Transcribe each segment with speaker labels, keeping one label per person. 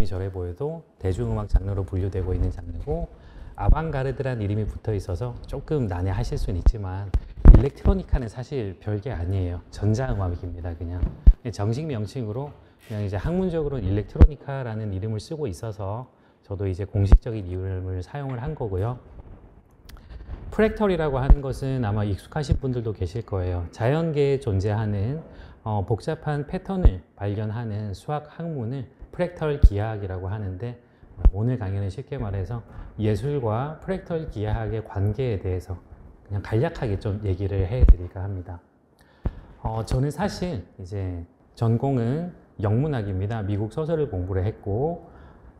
Speaker 1: 이름이 저래 보여도 대중음악 장르로 분류되고 있는 장르고, 아방가르드란 이름이 붙어 있어서 조금 난해하실 수는 있지만 일렉트로니카는 사실 별게 아니에요. 전자음악입니다. 그냥 정식 명칭으로 그냥 이제 학문적으로 일렉트로니카라는 이름을 쓰고 있어서 저도 이제 공식적인 이름을 사용을 한 거고요. 프랙털이라고 하는 것은 아마 익숙하신 분들도 계실 거예요. 자연계에 존재하는 복잡한 패턴을 발견하는 수학 학문을 프랙털 기하학이라고 하는데, 오늘 강의는 쉽게 말해서 예술과 프랙털 기하학의 관계에 대해서 그냥 간략하게 좀 얘기를 해드릴까 합니다. 저는 사실 이제 전공은 영문학입니다. 미국 소설을 공부를 했고,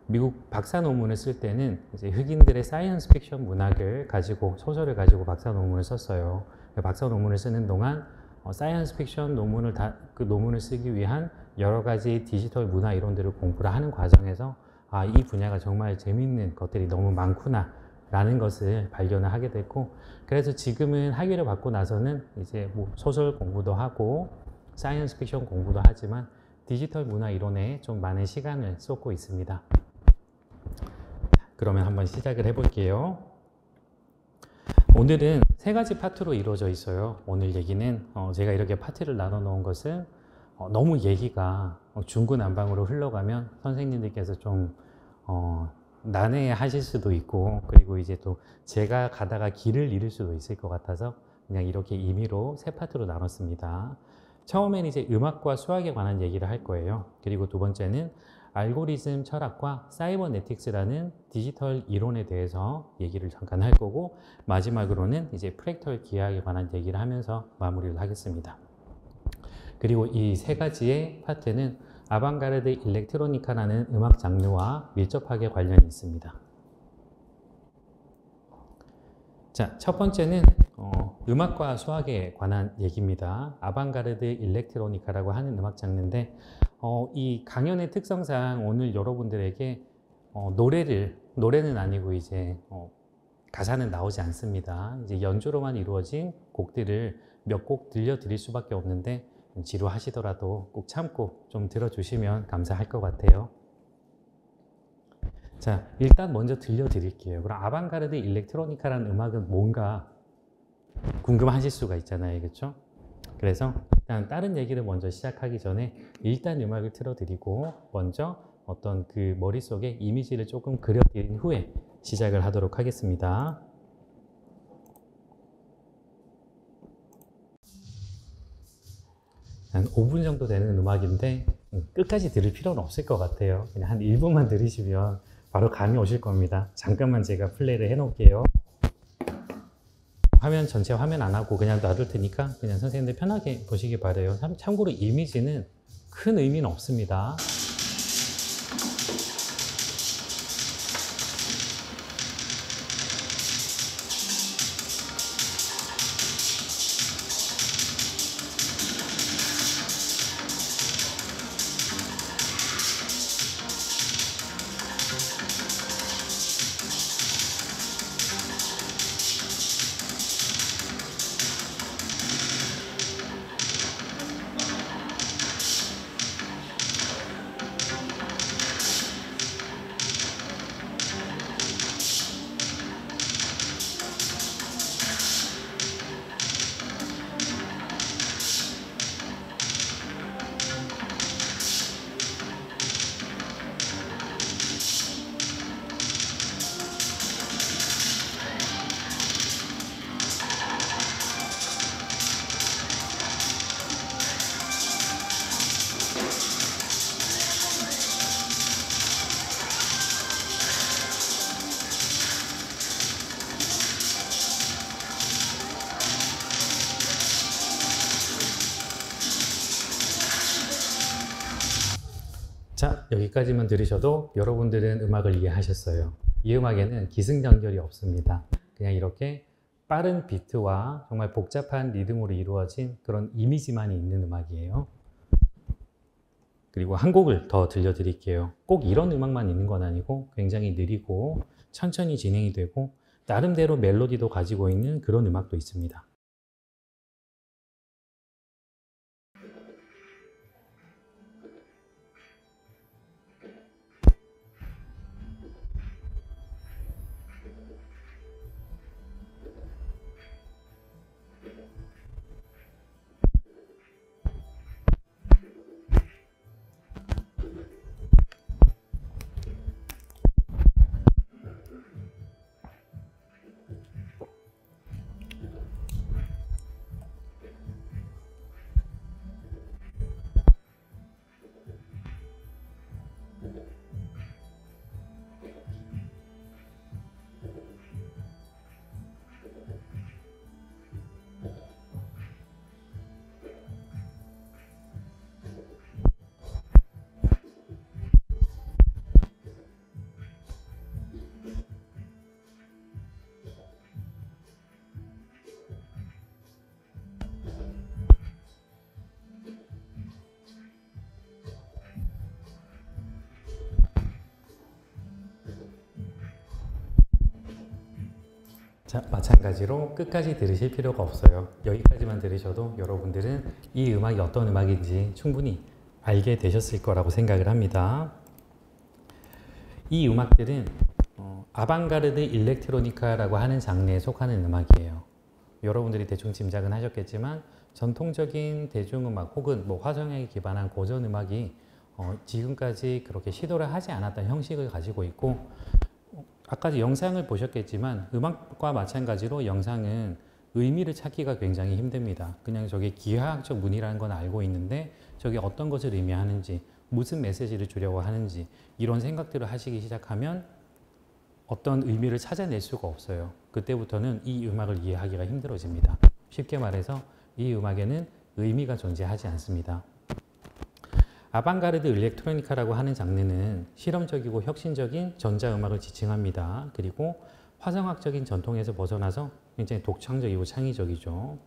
Speaker 1: 미국 박사 논문을 쓸 때는 이제 흑인들의 사이언스 픽션 문학을 가지고, 소설을 가지고 박사 논문을 썼어요. 박사 논문을 쓰는 동안 사이언스 픽션 논문을 그 논문을 쓰기 위한 여러 가지 디지털 문화 이론들을 공부를 하는 과정에서 이 분야가 정말 재미있는 것들이 너무 많구나 라는 것을 발견을 하게 됐고, 그래서 지금은 학위를 받고 나서는 이제 뭐 소설 공부도 하고 사이언스 픽션 공부도 하지만 디지털 문화 이론에 좀 많은 시간을 쏟고 있습니다. 그러면 한번 시작을 해볼게요. 오늘은 세 가지 파트로 이루어져 있어요. 오늘 얘기는 제가 이렇게 파트를 나눠 놓은 것은 너무 얘기가 중구난방으로 흘러가면 선생님들께서 좀 난해 하실 수도 있고, 그리고 이제 또 제가 가다가 길을 잃을 수도 있을 것 같아서 그냥 이렇게 임의로 세 파트로 나눴습니다. 처음엔 이제 음악과 수학에 관한 얘기를 할 거예요. 그리고 두 번째는 알고리즘 철학과 사이버네틱스라는 디지털 이론에 대해서 얘기를 잠깐 할 거고, 마지막으로는 이제 프랙털 기하학에 관한 얘기를 하면서 마무리를 하겠습니다. 그리고 이 세 가지의 파트는 아방가르드 일렉트로니카라는 음악 장르와 밀접하게 관련이 있습니다. 자, 첫 번째는 음악과 수학에 관한 얘기입니다. 아방가르드 일렉트로니카라고 하는 음악 장르인데, 이 강연의 특성상 오늘 여러분들에게 노래는 아니고 이제 가사는 나오지 않습니다. 이제 연주로만 이루어진 곡들을 몇 곡 들려드릴 수밖에 없는데, 지루하시더라도 꼭 참고 좀 들어주시면 감사할 것 같아요. 자, 일단 먼저 들려드릴게요. 그럼 아방가르드 일렉트로니카라는 음악은 뭔가 궁금하실 수가 있잖아요. 그렇죠? 그래서 일단 다른 얘기를 먼저 시작하기 전에 일단 음악을 틀어드리고 먼저 어떤 그 머릿속에 이미지를 조금 그려드린 후에 시작을 하도록 하겠습니다. 한 5분 정도 되는 음악인데 끝까지 들을 필요는 없을 것 같아요. 그냥 한 1분만 들으시면 바로 감이 오실 겁니다. 잠깐만 제가 플레이를 해 놓을게요. 화면 전체 화면 안 하고 그냥 놔둘 테니까 그냥 선생님들 편하게 보시기 바래요. 참고로 이미지는 큰 의미는 없습니다. 자, 여기까지만 들으셔도 여러분들은 음악을 이해하셨어요. 이 음악에는 기승전결이 없습니다. 그냥 이렇게 빠른 비트와 정말 복잡한 리듬으로 이루어진 그런 이미지만이 있는 음악이에요. 그리고 한 곡을 더 들려드릴게요. 꼭 이런 음악만 있는 건 아니고 굉장히 느리고 천천히 진행이 되고 나름대로 멜로디도 가지고 있는 그런 음악도 있습니다. 자, 마찬가지로 끝까지 들으실 필요가 없어요. 여기까지만 들으셔도 여러분들은 이 음악이 어떤 음악인지 충분히 알게 되셨을 거라고 생각을 합니다. 이 음악들은 아방가르드 일렉트로니카라고 하는 장르에 속하는 음악이에요. 여러분들이 대충 짐작은 하셨겠지만 전통적인 대중음악 혹은 뭐 화성에 기반한 고전음악이 지금까지 그렇게 시도를 하지 않았던 형식을 가지고 있고, 아까 영상을 보셨겠지만 음악과 마찬가지로 영상은 의미를 찾기가 굉장히 힘듭니다. 그냥 저게 기하학적 문이라는 건 알고 있는데 저게 어떤 것을 의미하는지, 무슨 메시지를 주려고 하는지 이런 생각들을 하시기 시작하면 어떤 의미를 찾아낼 수가 없어요. 그때부터는 이 음악을 이해하기가 힘들어집니다. 쉽게 말해서 이 음악에는 의미가 존재하지 않습니다. 아방가르드 일렉트로니카라고 하는 장르는 실험적이고 혁신적인 전자음악을 지칭합니다. 그리고 화성학적인 전통에서 벗어나서 굉장히 독창적이고 창의적이죠.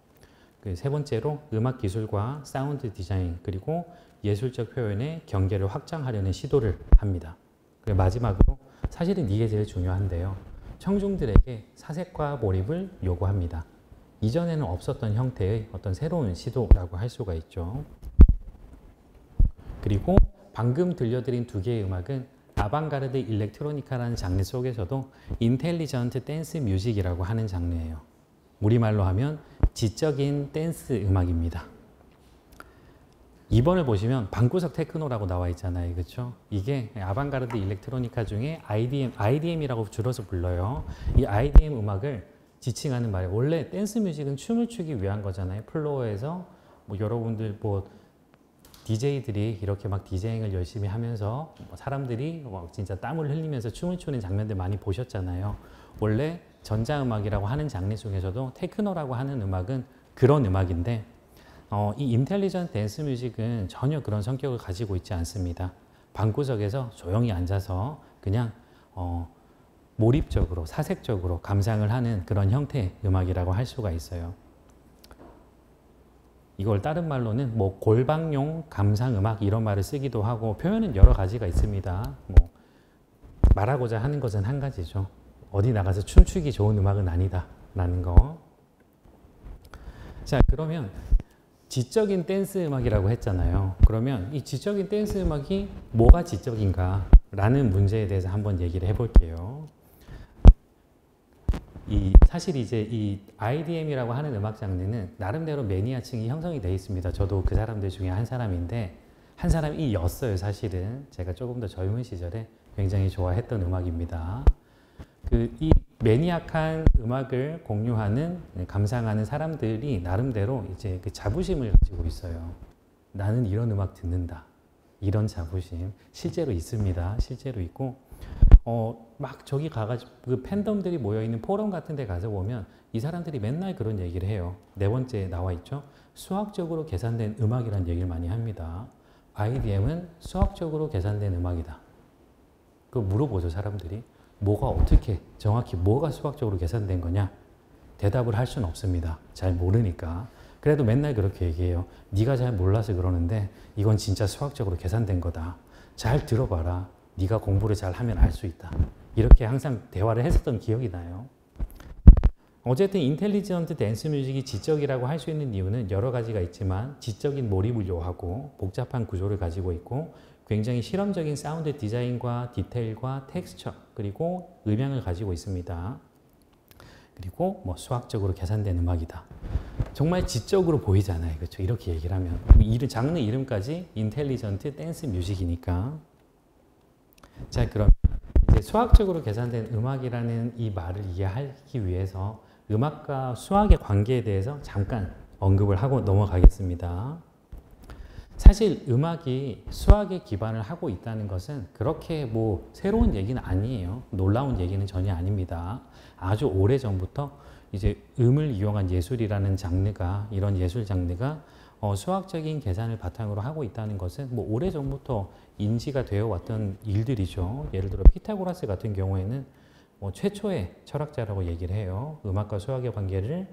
Speaker 1: 세 번째로 음악 기술과 사운드 디자인 그리고 예술적 표현의 경계를 확장하려는 시도를 합니다. 그리고 마지막으로 사실은 이게 제일 중요한데요. 청중들에게 사색과 몰입을 요구합니다. 이전에는 없었던 형태의 어떤 새로운 시도라고 할 수가 있죠. 그리고 방금 들려드린 두 개의 음악은 아방가르드 일렉트로니카라는 장르 속에서도 인텔리전트 댄스 뮤직이라고 하는 장르예요. 우리말로 하면 지적인 댄스 음악입니다. 2번을 보시면 방구석 테크노라고 나와 있잖아요. 그렇죠? 이게 아방가르드 일렉트로니카 중에 IDM이라고 줄여서 불러요. 이 IDM 음악을 지칭하는 말이에요. 원래 댄스 뮤직은 춤을 추기 위한 거잖아요. 플로어에서 뭐 여러분들 뭐 DJ들이 이렇게 막 디제잉을 열심히 하면서 사람들이 막 진짜 땀을 흘리면서 춤을 추는 장면들 많이 보셨잖아요. 원래 전자음악이라고 하는 장르 중에서도 테크노라고 하는 음악은 그런 음악인데 이 인텔리전트 댄스 뮤직은 전혀 그런 성격을 가지고 있지 않습니다. 방구석에서 조용히 앉아서 그냥 몰입적으로 사색적으로 감상을 하는 그런 형태의 음악이라고 할 수가 있어요. 이걸 다른 말로는 뭐 골방용 감상음악 이런 말을 쓰기도 하고 표현은 여러 가지가 있습니다. 뭐 말하고자 하는 것은 한 가지죠. 어디 나가서 춤추기 좋은 음악은 아니다 라는 거. 자, 그러면 지적인 댄스 음악이라고 했잖아요. 그러면 이 지적인 댄스 음악이 뭐가 지적인가 라는 문제에 대해서 한번 얘기를 해볼게요. 사실 이제 이 IDM이라고 하는 음악 장르는 나름대로 매니아층이 형성이 되어 있습니다. 저도 그 사람들 중에 한 사람인데 한 사람이었어요. 사실은 제가 조금 더 젊은 시절에 굉장히 좋아했던 음악입니다. 이 매니악한 음악을 공유하는 감상하는 사람들이 나름대로 이제 그 자부심을 가지고 있어요. 나는 이런 음악 듣는다. 이런 자부심 실제로 있습니다. 실제로 있고 막 저기 가가지고 그 팬덤들이 모여있는 포럼 같은 데 가서 보면 이 사람들이 맨날 그런 얘기를 해요. 네 번째에 나와 있죠. 수학적으로 계산된 음악이라는 얘기를 많이 합니다. IDM은 수학적으로 계산된 음악이다. 그거 물어보죠, 사람들이. 뭐가 어떻게 정확히 뭐가 수학적으로 계산된 거냐? 대답을 할 수는 없습니다. 잘 모르니까. 그래도 맨날 그렇게 얘기해요. 네가 잘 몰라서 그러는데 이건 진짜 수학적으로 계산된 거다. 잘 들어봐라. 네가 공부를 잘 하면 알 수 있다. 이렇게 항상 대화를 했었던 기억이 나요. 어쨌든 인텔리전트 댄스 뮤직이 지적이라고 할 수 있는 이유는 여러 가지가 있지만 지적인 몰입을 요하고 복잡한 구조를 가지고 있고 굉장히 실험적인 사운드 디자인과 디테일과 텍스처 그리고 음향을 가지고 있습니다. 그리고 뭐 수학적으로 계산된 음악이다. 정말 지적으로 보이잖아요. 그렇죠? 이렇게 얘기를 하면 장르 이름까지 인텔리전트 댄스 뮤직이니까. 자, 그럼 이제 수학적으로 계산된 음악이라는 이 말을 이해하기 위해서 음악과 수학의 관계에 대해서 잠깐 언급을 하고 넘어가겠습니다. 사실 음악이 수학에 기반을 하고 있다는 것은 그렇게 뭐 새로운 얘기는 아니에요. 놀라운 얘기는 전혀 아닙니다. 아주 오래 전부터 이제 음을 이용한 예술이라는 장르가, 이런 예술 장르가 수학적인 계산을 바탕으로 하고 있다는 것은 뭐 오래 전부터 인지가 되어 왔던 일들이죠. 예를 들어 피타고라스 같은 경우에는 최초의 철학자라고 얘기를 해요. 음악과 수학의 관계를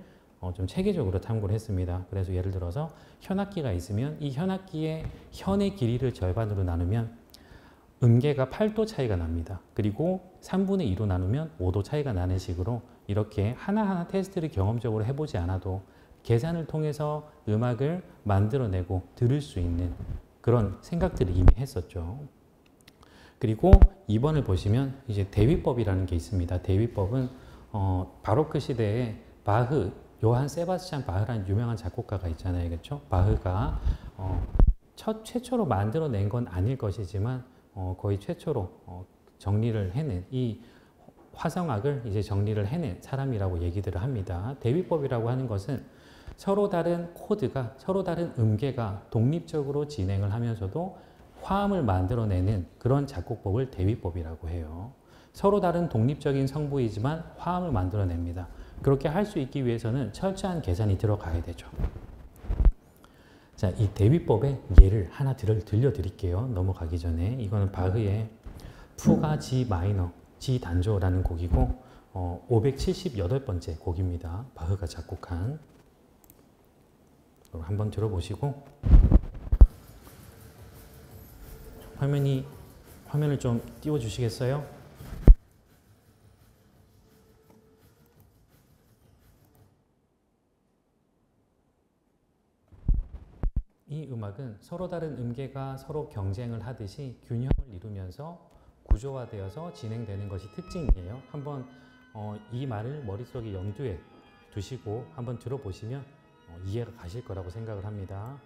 Speaker 1: 좀 체계적으로 탐구를 했습니다. 그래서 예를 들어서 현악기가 있으면 이 현악기의 현의 길이를 절반으로 나누면 음계가 8도 차이가 납니다. 그리고 3분의 2로 나누면 5도 차이가 나는 식으로 이렇게 하나하나 테스트를 경험적으로 해보지 않아도 계산을 통해서 음악을 만들어내고 들을 수 있는 그런 생각들을 이미 했었죠. 그리고 2번을 보시면 이제 대위법이라는 게 있습니다. 대위법은 바로크 시대에 바흐, 요한 세바스찬 바흐라는 유명한 작곡가가 있잖아요. 그렇죠? 바흐가 최초로 만들어낸 건 아닐 것이지만 거의 최초로 정리를 해낸 이 화성학을 이제 정리를 해낸 사람이라고 얘기들을 합니다. 대위법이라고 하는 것은 서로 다른 코드가, 서로 다른 음계가 독립적으로 진행을 하면서도 화음을 만들어내는 그런 작곡법을 대위법이라고 해요. 서로 다른 독립적인 성부이지만 화음을 만들어냅니다. 그렇게 할 수 있기 위해서는 철저한 계산이 들어가야 되죠. 자, 이 대위법의 예를 하나 들려드릴게요. 넘어가기 전에. 이거는 바흐의 푸가 G 마이너, G 단조라는 곡이고 578번째 곡입니다. 바흐가 작곡한. 한번 들어보시고 화면을 좀 띄워 주시겠어요? 이 음악은 서로 다른 음계가 서로 경쟁을 하듯이 균형을 이루면서 구조화되어서 진행되는 것이 특징이에요. 한번 이 말을 머릿속에 염두에 두시고 한번 들어보시면 이해가 가실 거라고 생각을 합니다.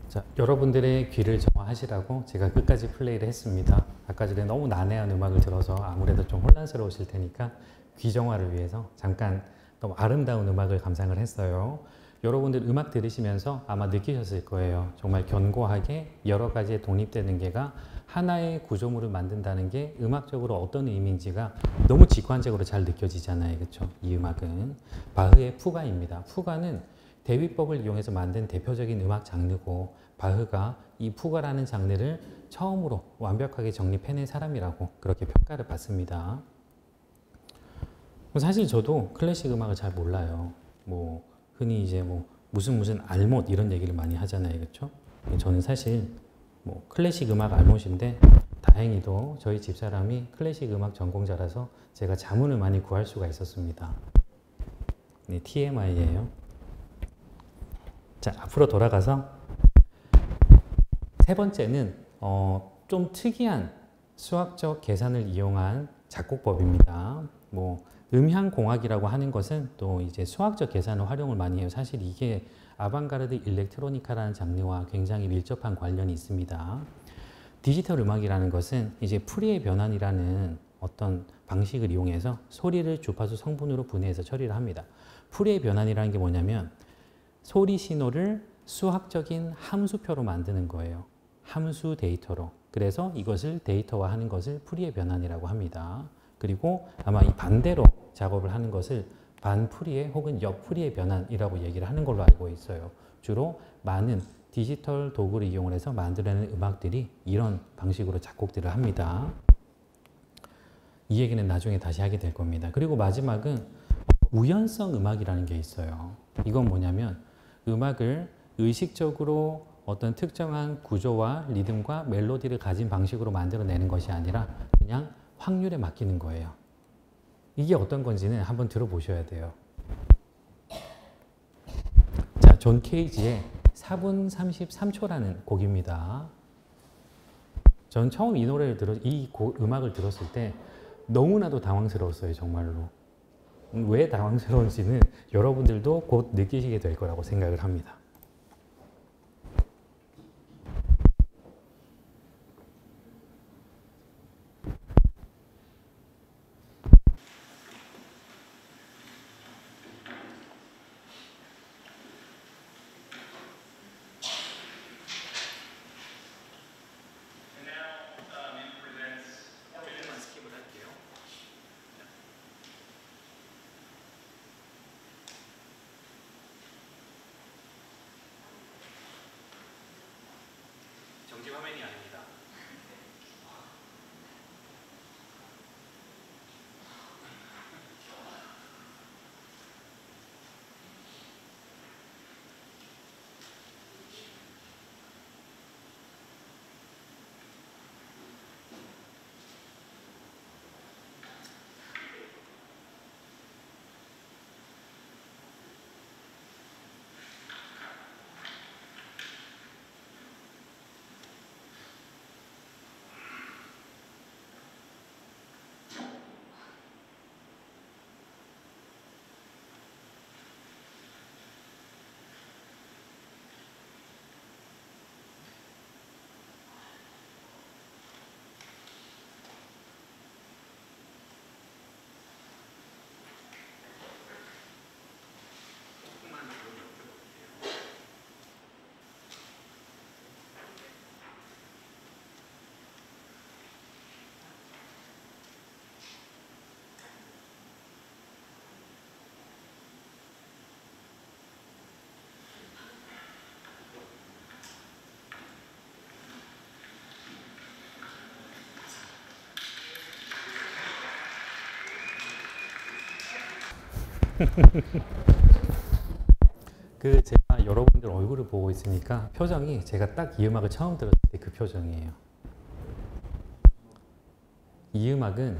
Speaker 1: 자, 여러분들의 귀를 정화하시라고 제가 끝까지 플레이를 했습니다. 아까 전에 너무 난해한 음악을 들어서 아무래도 좀 혼란스러우실 테니까 귀 정화를 위해서 잠깐 너무 아름다운 음악을 감상을 했어요. 여러분들 음악 들으시면서 아마 느끼셨을 거예요. 정말 견고하게 여러 가지의 독립된 음계가 하나의 구조물을 만든다는 게 음악적으로 어떤 의미인지가 너무 직관적으로 잘 느껴지잖아요. 그렇죠? 이 음악은 바흐의 푸가입니다. 푸가는 대위법을 이용해서 만든 대표적인 음악 장르고, 바흐가 이 푸가라는 장르를 처음으로 완벽하게 정립해낸 사람이라고 그렇게 평가를 받습니다. 사실 저도 클래식 음악을 잘 몰라요. 뭐 흔히 이제 뭐 무슨 알못 이런 얘기를 많이 하잖아요. 그렇죠? 저는 사실 뭐 클래식 음악 알못인데, 다행히도 저희 집사람이 클래식 음악 전공자라서 제가 자문을 많이 구할 수가 있었습니다. 네, TMI예요. 자, 앞으로 돌아가서 세 번째는 좀 특이한 수학적 계산을 이용한 작곡법입니다. 뭐 음향공학이라고 하는 것은 또 이제 수학적 계산을 활용을 많이 해요. 사실 이게 아방가르드 일렉트로니카라는 장르와 굉장히 밀접한 관련이 있습니다. 디지털 음악이라는 것은 이제 푸리에 변환이라는 어떤 방식을 이용해서 소리를 주파수 성분으로 분해해서 처리를 합니다. 푸리에 변환이라는 게 뭐냐면 소리 신호를 수학적인 함수표로 만드는 거예요. 함수 데이터로. 그래서 이것을 데이터화하는 것을 푸리에 변환이라고 합니다. 그리고 아마 이 반대로 작업을 하는 것을 반푸리에 혹은 역푸리에 변환이라고 얘기를 하는 걸로 알고 있어요. 주로 많은 디지털 도구를 이용해서 만들어내는 음악들이 이런 방식으로 작곡들을 합니다. 이 얘기는 나중에 다시 하게 될 겁니다. 그리고 마지막은 우연성 음악이라는 게 있어요. 이건 뭐냐면 음악을 의식적으로 어떤 특정한 구조와 리듬과 멜로디를 가진 방식으로 만들어내는 것이 아니라 그냥 확률에 맡기는 거예요. 이게 어떤 건지는 한번 들어보셔야 돼요. 자, 존 케이지의 4분 33초라는 곡입니다. 전 처음 이 노래를 음악을 들었을 때 너무나도 당황스러웠어요, 정말로. 왜 당황스러운지는 여러분들도 곧 느끼시게 될 거라고 생각을 합니다. 정지 화면이 아닙니다. 제가 여러분들 얼굴을 보고 있으니까 표정이 제가 딱 이 음악을 처음 들었을 때 그 표정이에요. 이 음악은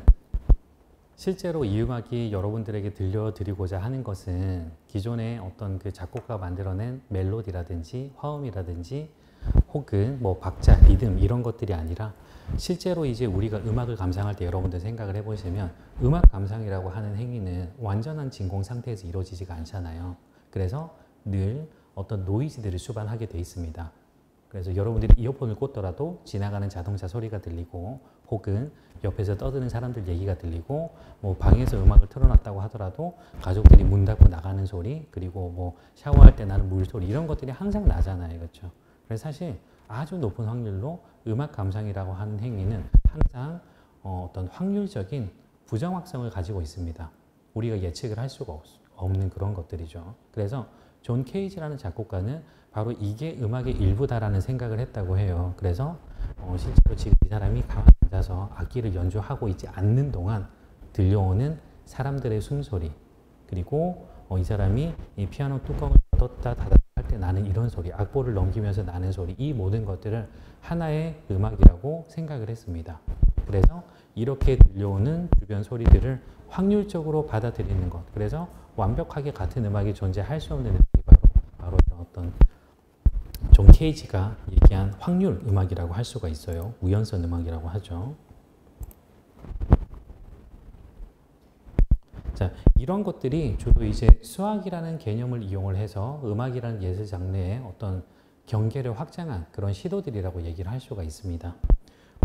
Speaker 1: 실제로 이 음악이 여러분들에게 들려드리고자 하는 것은 기존의 어떤 그 작곡가가 만들어낸 멜로디라든지 화음이라든지 혹은 뭐 박자, 리듬 이런 것들이 아니라 실제로 이제 우리가 음악을 감상할 때 여러분들 생각을 해보시면 음악 감상이라고 하는 행위는 완전한 진공 상태에서 이루어지지가 않잖아요. 그래서 늘 어떤 노이즈들을 수반하게 돼 있습니다. 그래서 여러분들이 이어폰을 꽂더라도 지나가는 자동차 소리가 들리고 혹은 옆에서 떠드는 사람들 얘기가 들리고 뭐 방에서 음악을 틀어놨다고 하더라도 가족들이 문 닫고 나가는 소리 그리고 뭐 샤워할 때 나는 물소리 이런 것들이 항상 나잖아요. 그렇죠? 그래서 사실 아주 높은 확률로 음악 감상이라고 하는 행위는 항상 어떤 확률적인 부정확성을 가지고 있습니다. 우리가 예측을 할 수가 없는 그런 것들이죠. 그래서 존 케이지라는 작곡가는 바로 이게 음악의 일부다라는 생각을 했다고 해요. 그래서 실제로 지금 이 사람이 가만히 앉아서 악기를 연주하고 있지 않는 동안 들려오는 사람들의 숨소리 그리고 이 사람이 이 피아노 뚜껑을 닫았다 닫았다 할 때 나는 이런 소리, 악보를 넘기면서 나는 소리 이 모든 것들을 하나의 음악이라고 생각을 했습니다. 그래서 이렇게 들려오는 주변 소리들을 확률적으로 받아들이는 것 그래서 완벽하게 같은 음악이 존재할 수 없는 음악이 바로 어떤 존 케이지가 얘기한 확률 음악이라고 할 수가 있어요. 우연선 음악이라고 하죠. 자, 이런 것들이 주로 이제 수학이라는 개념을 이용을 해서 음악이라는 예술 장르의 어떤 경계를 확장한 그런 시도들이라고 얘기를 할 수가 있습니다.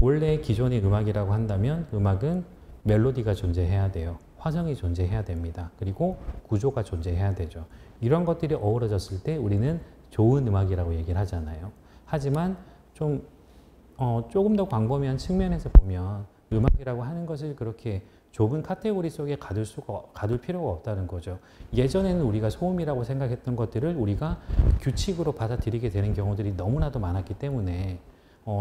Speaker 1: 원래 기존의 음악이라고 한다면 음악은 멜로디가 존재해야 돼요. 화성이 존재해야 됩니다. 그리고 구조가 존재해야 되죠. 이런 것들이 어우러졌을 때 우리는 좋은 음악이라고 얘기를 하잖아요. 하지만 조금 더 광범위한 측면에서 보면 음악이라고 하는 것을 그렇게 좁은 카테고리 속에 가둘 필요가 없다는 거죠. 예전에는 우리가 소음이라고 생각했던 것들을 우리가 규칙으로 받아들이게 되는 경우들이 너무나도 많았기 때문에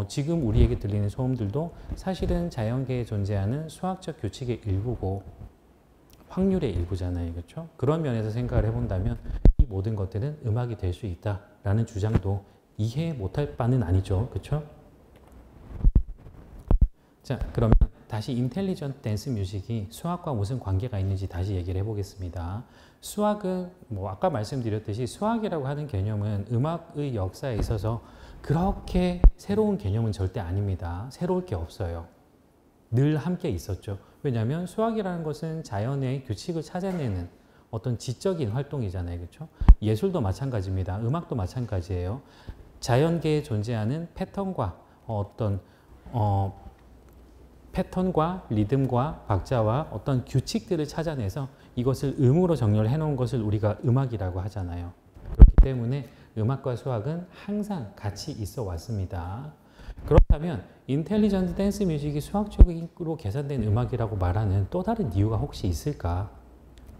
Speaker 1: 지금 우리에게 들리는 소음들도 사실은 자연계에 존재하는 수학적 규칙의 일부고 확률의 일부잖아요. 그렇죠? 그런 면에서 생각을 해본다면 이 모든 것들은 음악이 될 수 있다라는 주장도 이해 못할 바는 아니죠. 그렇죠? 자, 그러면 다시 인텔리전트 댄스 뮤직이 수학과 무슨 관계가 있는지 다시 얘기를 해보겠습니다. 수학은 아까 말씀드렸듯이 수학이라고 하는 개념은 음악의 역사에 있어서 그렇게 새로운 개념은 절대 아닙니다. 새로울 게 없어요. 늘 함께 있었죠. 왜냐하면 수학이라는 것은 자연의 규칙을 찾아내는 어떤 지적인 활동이잖아요. 그렇죠? 예술도 마찬가지입니다. 음악도 마찬가지예요. 자연계에 존재하는 패턴과 패턴과 리듬과 박자와 어떤 규칙들을 찾아내서 이것을 음으로 정렬을 해놓은 것을 우리가 음악이라고 하잖아요. 그렇기 때문에 음악과 수학은 항상 같이 있어 왔습니다. 그렇다면 인텔리전트 댄스 뮤직이 수학적으로 계산된 음악이라고 말하는 또 다른 이유가 혹시 있을까?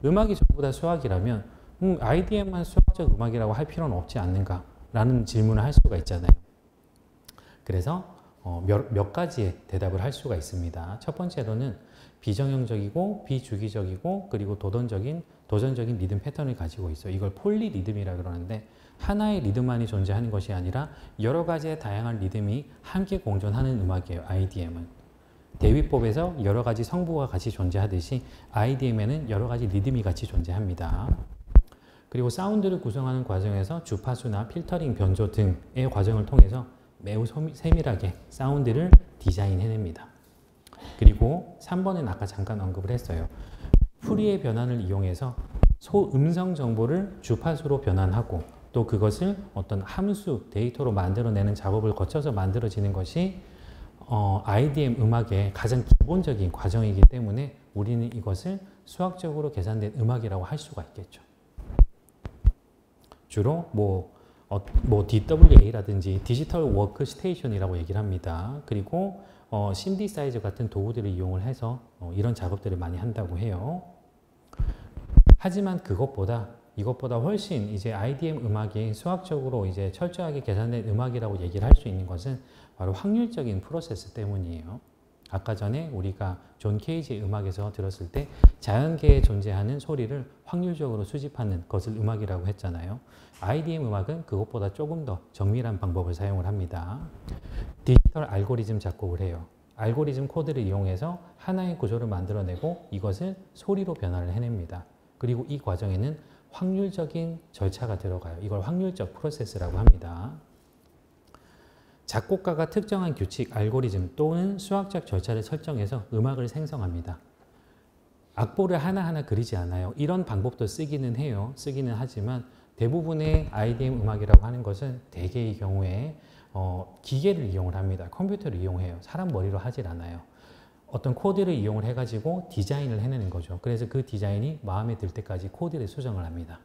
Speaker 1: 음악이 전부 다 수학이라면 IDM만 수학적 음악이라고 할 필요는 없지 않는가? 라는 질문을 할 수가 있잖아요. 그래서 몇 가지의 대답을 할 수가 있습니다. 첫 번째로는 비정형적이고 비주기적이고 그리고 도전적인 리듬 패턴을 가지고 있어요. 이걸 폴리 리듬이라 그러는데 하나의 리듬만이 존재하는 것이 아니라 여러 가지의 다양한 리듬이 함께 공존하는 음악이에요. IDM은. 대위법에서 여러 가지 성부가 같이 존재하듯이 IDM에는 여러 가지 리듬이 같이 존재합니다. 그리고 사운드를 구성하는 과정에서 주파수나 필터링 변조 등의 과정을 통해서 매우 세밀하게 사운드를 디자인해냅니다. 그리고 3번은 아까 잠깐 언급을 했어요. 푸리의 변환을 이용해서 소음성 정보를 주파수로 변환하고 또 그것을 어떤 함수, 데이터로 만들어내는 작업을 거쳐서 만들어지는 것이 IDM 음악의 가장 기본적인 과정이기 때문에 우리는 이것을 수학적으로 계산된 음악이라고 할 수가 있겠죠. 주로 DWA라든지 디지털 워크 스테이션이라고 얘기를 합니다. 그리고 신디사이저 같은 도구들을 이용을 해서 이런 작업들을 많이 한다고 해요. 하지만 이것보다 훨씬 이제 IDM 음악이 수학적으로 이제 철저하게 계산된 음악이라고 얘기를 할 수 있는 것은 바로 확률적인 프로세스 때문이에요. 아까 전에 우리가 존 케이지의 음악에서 들었을 때 자연계에 존재하는 소리를 확률적으로 수집하는 것을 음악이라고 했잖아요. IDM 음악은 그것보다 조금 더 정밀한 방법을 사용을 합니다. 디지털 알고리즘 작곡을 해요. 알고리즘 코드를 이용해서 하나의 구조를 만들어내고 이것을 소리로 변화를 해냅니다. 그리고 이 과정에는 확률적인 절차가 들어가요. 이걸 확률적 프로세스라고 합니다. 작곡가가 특정한 규칙, 알고리즘 또는 수학적 절차를 설정해서 음악을 생성합니다. 악보를 하나하나 그리지 않아요. 이런 방법도 쓰기는 해요. 쓰기는 하지만 대부분의 IDM 음악이라고 하는 것은 대개의 경우에 기계를 이용을 합니다. 컴퓨터를 이용해요. 사람 머리로 하질 않아요. 어떤 코드를 이용을 해가지고 디자인을 해내는 거죠. 그래서 그 디자인이 마음에 들 때까지 코드를 수정을 합니다.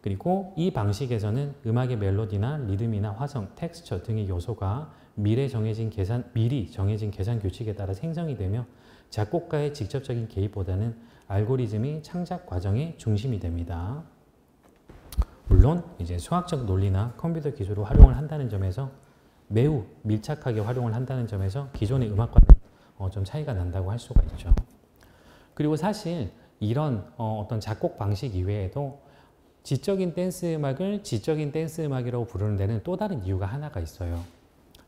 Speaker 1: 그리고 이 방식에서는 음악의 멜로디나 리듬이나 화성, 텍스처 등의 요소가 미리 정해진 계산 규칙에 따라 생성이 되며 작곡가의 직접적인 개입보다는 알고리즘이 창작 과정의 중심이 됩니다. 물론 이제 수학적 논리나 컴퓨터 기술을 활용을 한다는 점에서 매우 밀착하게 활용을 한다는 점에서 기존의 음악과는 좀 차이가 난다고 할 수가 있죠. 그리고 사실 이런 어떤 작곡 방식 이외에도 지적인 댄스 음악을 지적인 댄스 음악이라고 부르는 데는 또 다른 이유가 하나가 있어요.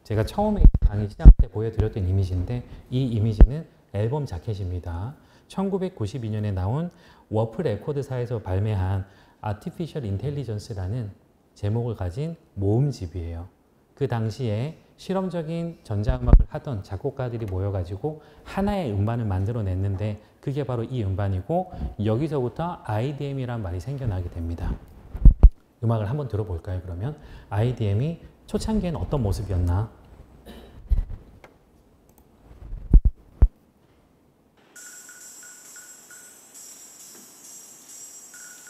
Speaker 1: 제가 처음에 강의 시작 때 보여드렸던 이미지인데 이 이미지는 앨범 자켓입니다. 1992년에 나온 워프 레코드사에서 발매한 Artificial Intelligence라는 제목을 가진 모음집이에요. 그 당시에 실험적인 전자음악을 하던 작곡가들이 모여가지고 하나의 음반을 만들어냈는데 그게 바로 이 음반이고 여기서부터 IDM이라는 말이 생겨나게 됩니다. 음악을 한번 들어볼까요? 그러면 IDM이 초창기에는 어떤 모습이었나?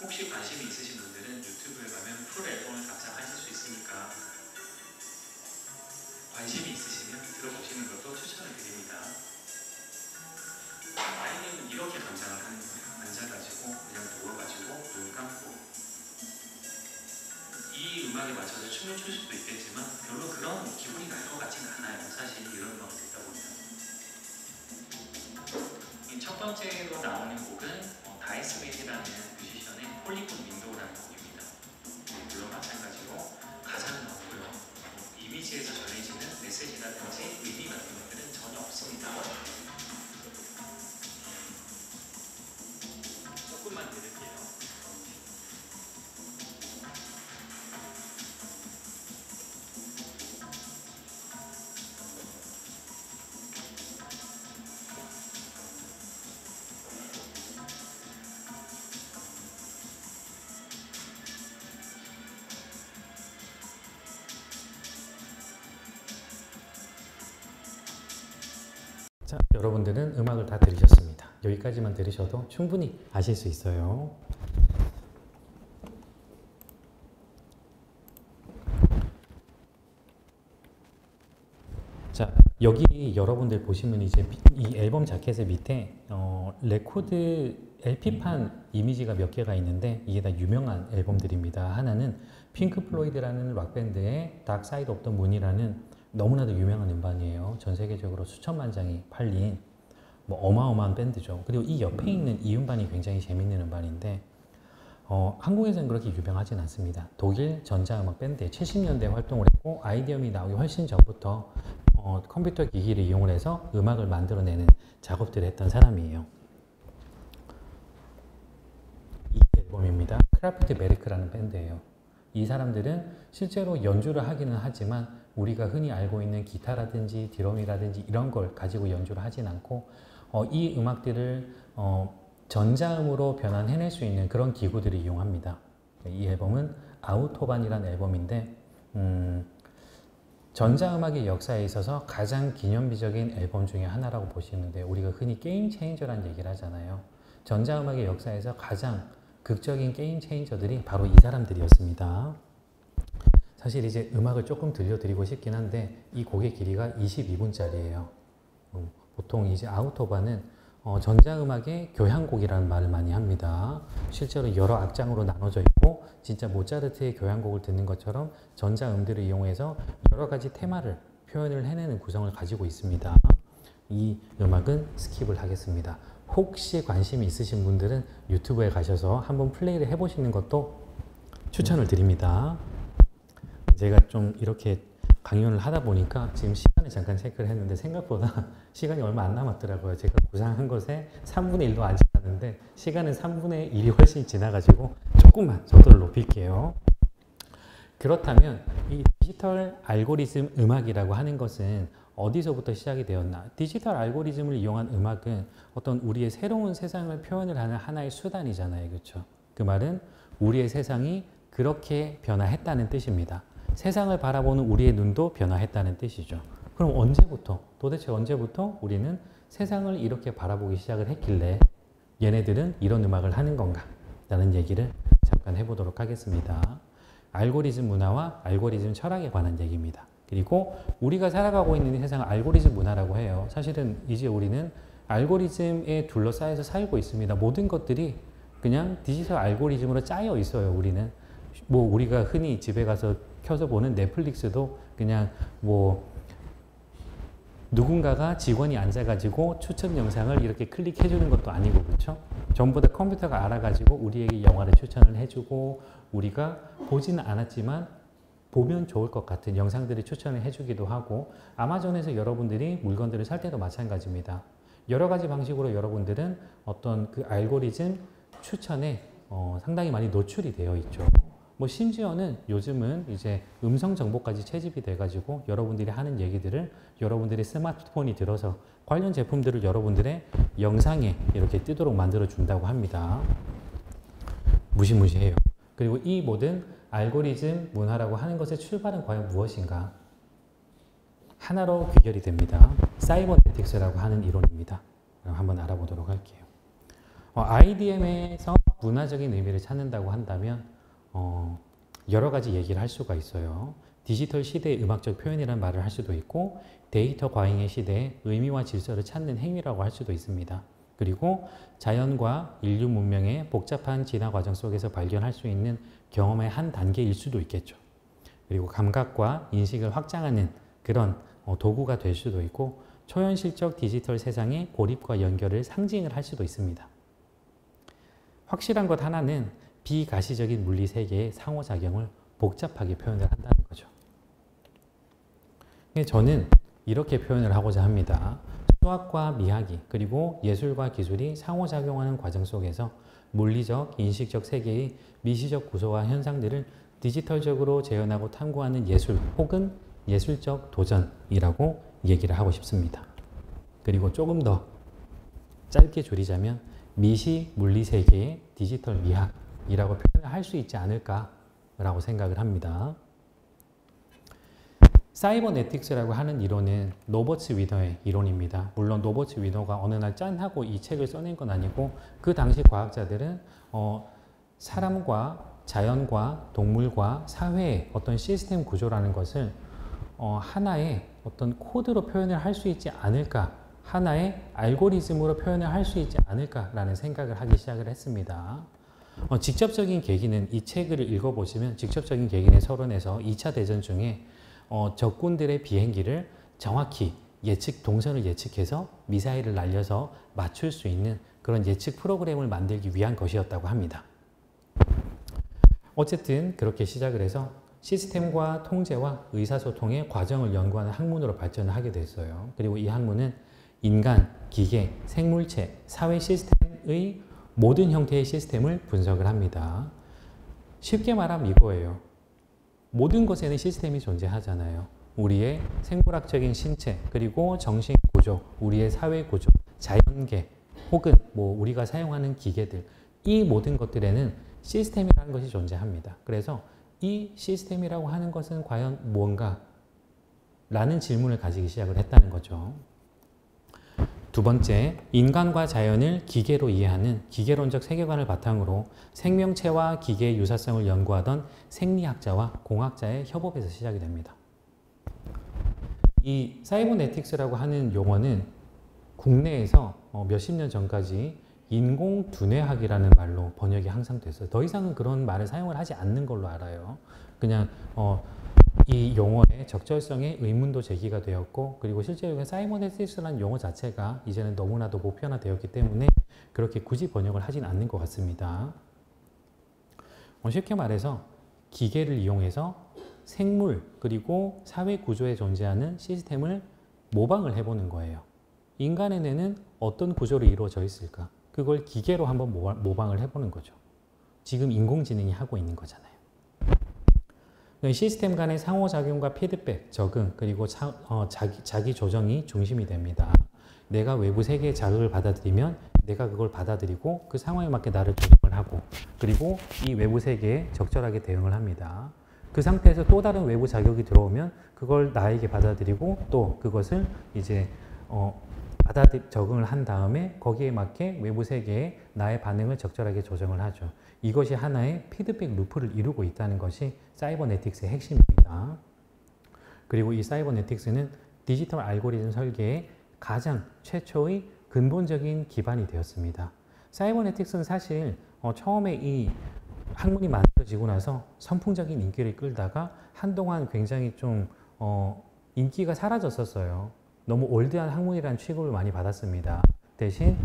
Speaker 2: 혹시 관심이 있으신 분들은 유튜브에 가면 풀 앨범을 감상하실 수 있으니까 관심이 있으시면 들어보시는 것도 추천을 드립니다. 아이는 이렇게 감상을 하는 거예요. 앉아가지고 그냥 누워가지고 눈 감고 이 음악에 맞춰서 춤을 출 수도 있겠지만 별로 그런 기분이 날 것 같지는 않아요. 사실 이런 음악을 듣다 보면. 첫 번째로 나오는 곡은 다이스 웨이라는 뮤지션의 폴리곤 윈도우라는 곡입니다. 물론 마찬가지로 가사는 없고요. 이미지에서 전해지는 메시지라든지 의미 같은 것들은 전혀 없습니다. 조금만 들을게요.
Speaker 1: 자, 여러분들은 음악을 다 들으셨습니다. 여기까지만 들으셔도 충분히 아실 수 있어요. 자, 여기 여러분들 보시면 이제 이 앨범 자켓의 밑에 레코드 LP판 이미지가 몇 개가 있는데 이게 다 유명한 앨범들입니다. 하나는 핑크 플로이드라는 락밴드의 Dark Side of the Moon이라는 너무나도 유명한 음반이에요. 전 세계적으로 수천만 장이 팔린 어마어마한 밴드죠. 그리고 이 옆에 있는 이 음반이 굉장히 재밌는 음반인데 한국에서는 그렇게 유명하진 않습니다. 독일 전자음악 밴드에 70년대에 활동을 했고 아이디엄이 나오기 훨씬 전부터 컴퓨터 기기를 이용을 해서 음악을 만들어내는 작업들을 했던 사람이에요. 이 앨범입니다. 크라프트 베르크라는 밴드예요. 이 사람들은 실제로 연주를 하기는 하지만 우리가 흔히 알고 있는 기타라든지 드럼이라든지 이런 걸 가지고 연주를 하진 않고 이 음악들을 전자음으로 변환해낼 수 있는 그런 기구들을 이용합니다. 이 앨범은 아우토반이라는 앨범인데 전자음악의 역사에 있어서 가장 기념비적인 앨범 중에 하나라고 보시는데 우리가 흔히 게임 체인저라는 얘기를 하잖아요. 전자음악의 역사에서 가장 극적인 게임 체인저들이 바로 이 사람들이었습니다. 사실 이제 음악을 조금 들려드리고 싶긴 한데 이 곡의 길이가 22분짜리예요. 보통 이제 아우토반은 전자음악의 교향곡이라는 말을 많이 합니다. 실제로 여러 악장으로 나눠져 있고 진짜 모차르트의 교향곡을 듣는 것처럼 전자음들을 이용해서 여러 가지 테마를 표현을 해내는 구성을 가지고 있습니다. 이 음악은 스킵을 하겠습니다. 혹시 관심이 있으신 분들은 유튜브에 가셔서 한번 플레이를 해보시는 것도 추천을 드립니다. 제가 좀 이렇게 강연을 하다 보니까 지금 시간을 잠깐 체크를 했는데 생각보다 시간이 얼마 안 남았더라고요. 제가 구상한 것에 3분의 1도 안 지났는데 시간은 3분의 1이 훨씬 지나가지고 조금만 속도를 높일게요. 그렇다면 이 디지털 알고리즘 음악이라고 하는 것은 어디서부터 시작이 되었나? 디지털 알고리즘을 이용한 음악은 어떤 우리의 새로운 세상을 표현을 하는 하나의 수단이잖아요. 그렇죠? 그 말은 우리의 세상이 그렇게 변화했다는 뜻입니다. 세상을 바라보는 우리의 눈도 변화했다는 뜻이죠. 그럼 언제부터, 도대체 언제부터 우리는 세상을 이렇게 바라보기 시작을 했길래 얘네들은 이런 음악을 하는 건가? 라는 얘기를 잠깐 해보도록 하겠습니다. 알고리즘 문화와 알고리즘 철학에 관한 얘기입니다. 그리고 우리가 살아가고 있는 세상을 알고리즘 문화라고 해요. 사실은 이제 우리는 알고리즘에 둘러싸여서 살고 있습니다. 모든 것들이 그냥 디지털 알고리즘으로 짜여 있어요. 우리는 뭐 우리가 흔히 집에 가서 켜서 보는 넷플릭스도 그냥 뭐 누군가가 직원이 앉아가지고 추천 영상을 이렇게 클릭해 주는 것도 아니고, 그렇죠? 전부 다 컴퓨터가 알아가지고 우리에게 영화를 추천을 해주고, 우리가 보지는 않았지만 보면 좋을 것 같은 영상들을 추천을 해주기도 하고, 아마존에서 여러분들이 물건들을 살 때도 마찬가지입니다. 여러 가지 방식으로 여러분들은 어떤 그 알고리즘 추천에 상당히 많이 노출이 되어 있죠. 뭐 심지어는 요즘은 이제 음성 정보까지 채집이 돼가지고 여러분들이 하는 얘기들을 여러분들의 스마트폰이 들어서 관련 제품들을 여러분들의 영상에 이렇게 뜨도록 만들어 준다고 합니다. 무시무시해요. 그리고 이 모든 알고리즘 문화라고 하는 것의 출발은 과연 무엇인가? 하나로 귀결이 됩니다. 사이버네틱스라고 하는 이론입니다. 그럼 한번 알아보도록 할게요. IDM에서 문화적인 의미를 찾는다고 한다면 여러 가지 얘기를 할 수가 있어요. 디지털 시대의 음악적 표현이라는 말을 할 수도 있고, 데이터 과잉의 시대에 의미와 질서를 찾는 행위라고 할 수도 있습니다. 그리고 자연과 인류 문명의 복잡한 진화 과정 속에서 발견할 수 있는 경험의 한 단계일 수도 있겠죠. 그리고 감각과 인식을 확장하는 그런 도구가 될 수도 있고, 초현실적 디지털 세상의 고립과 연결을 상징을 할 수도 있습니다. 확실한 것 하나는 비가시적인 물리 세계의 상호작용을 복잡하게 표현을 한다는 거죠. 저는 이렇게 표현을 하고자 합니다. 수학과 미학이 그리고 예술과 기술이 상호작용하는 과정 속에서 물리적, 인식적 세계의 미시적 구조와 현상들을 디지털적으로 재현하고 탐구하는 예술 혹은 예술적 도전이라고 얘기를 하고 싶습니다. 그리고 조금 더 짧게 줄이자면 미시 물리 세계의 디지털 미학이라고 표현을 할 수 있지 않을까라고 생각을 합니다. 사이버네틱스라고 하는 이론은 노버츠 위너의 이론입니다. 물론 노버츠 위너가 어느 날 짠 하고 이 책을 써낸 건 아니고, 그 당시 과학자들은 사람과 자연과 동물과 사회의 어떤 시스템 구조라는 것을 하나의 어떤 코드로 표현을 할 수 있지 않을까, 하나의 알고리즘으로 표현을 할 수 있지 않을까라는 생각을 하기 시작을 했습니다. 직접적인 계기는 이 책을 읽어보시면 직접적인 계기는 서론에서 2차 대전 중에 적군들의 비행기를 정확히 동선을 예측해서 미사일을 날려서 맞출 수 있는 그런 예측 프로그램을 만들기 위한 것이었다고 합니다. 어쨌든 그렇게 시작을 해서 시스템과 통제와 의사소통의 과정을 연구하는 학문으로 발전을 하게 됐어요. 그리고 이 학문은 인간, 기계, 생물체, 사회 시스템의 모든 형태의 시스템을 분석을 합니다. 쉽게 말하면 이거예요. 모든 것에는 시스템이 존재하잖아요. 우리의 생물학적인 신체, 그리고 정신 구조, 우리의 사회 구조, 자연계, 혹은 뭐 우리가 사용하는 기계들, 이 모든 것들에는 시스템이라는 것이 존재합니다. 그래서 이 시스템이라고 하는 것은 과연 뭔가? 라는 질문을 가지기 시작을 했다는 거죠. 두 번째, 인간과 자연을 기계로 이해하는 기계론적 세계관을 바탕으로 생명체와 기계의 유사성을 연구하던 생리학자와 공학자의 협업에서 시작이 됩니다. 이 사이버네틱스라고 하는 용어는 국내에서 몇십 년 전까지 인공두뇌학이라는 말로 번역이 항상 됐어요. 더 이상은 그런 말을 사용을 하지 않는 걸로 알아요. 그냥 이 용어의 적절성에 의문도 제기가 되었고, 그리고 실제로 사이버네틱스라는 용어 자체가 이제는 너무나도 보편화되었기 때문에 그렇게 굳이 번역을 하진 않는 것 같습니다. 쉽게 말해서 기계를 이용해서 생물 그리고 사회 구조에 존재하는 시스템을 모방을 해보는 거예요. 인간의 뇌는 어떤 구조로 이루어져 있을까? 그걸 기계로 한번 모방을 해보는 거죠. 지금 인공지능이 하고 있는 거잖아요. 시스템 간의 상호작용과 피드백, 적응, 그리고 자기 조정이 중심이 됩니다. 내가 외부 세계의 자극을 받아들이면 내가 그걸 받아들이고 그 상황에 맞게 나를 조정을 하고, 그리고 이 외부 세계에 적절하게 대응을 합니다. 그 상태에서 또 다른 외부 자격이 들어오면 그걸 나에게 받아들이고 또 그것을 이제 적응을 한 다음에 거기에 맞게 외부 세계에 나의 반응을 적절하게 조정을 하죠. 이것이 하나의 피드백 루프를 이루고 있다는 것이 사이버네틱스의 핵심입니다. 그리고 이 사이버네틱스는 디지털 알고리즘 설계의 가장 최초의 근본적인 기반이 되었습니다. 사이버네틱스는 사실 처음에 이 학문이 만들어지고 나서 선풍적인 인기를 끌다가 한동안 굉장히 좀 인기가 사라졌었어요. 너무 올드한 학문이라는 취급을 많이 받았습니다. 대신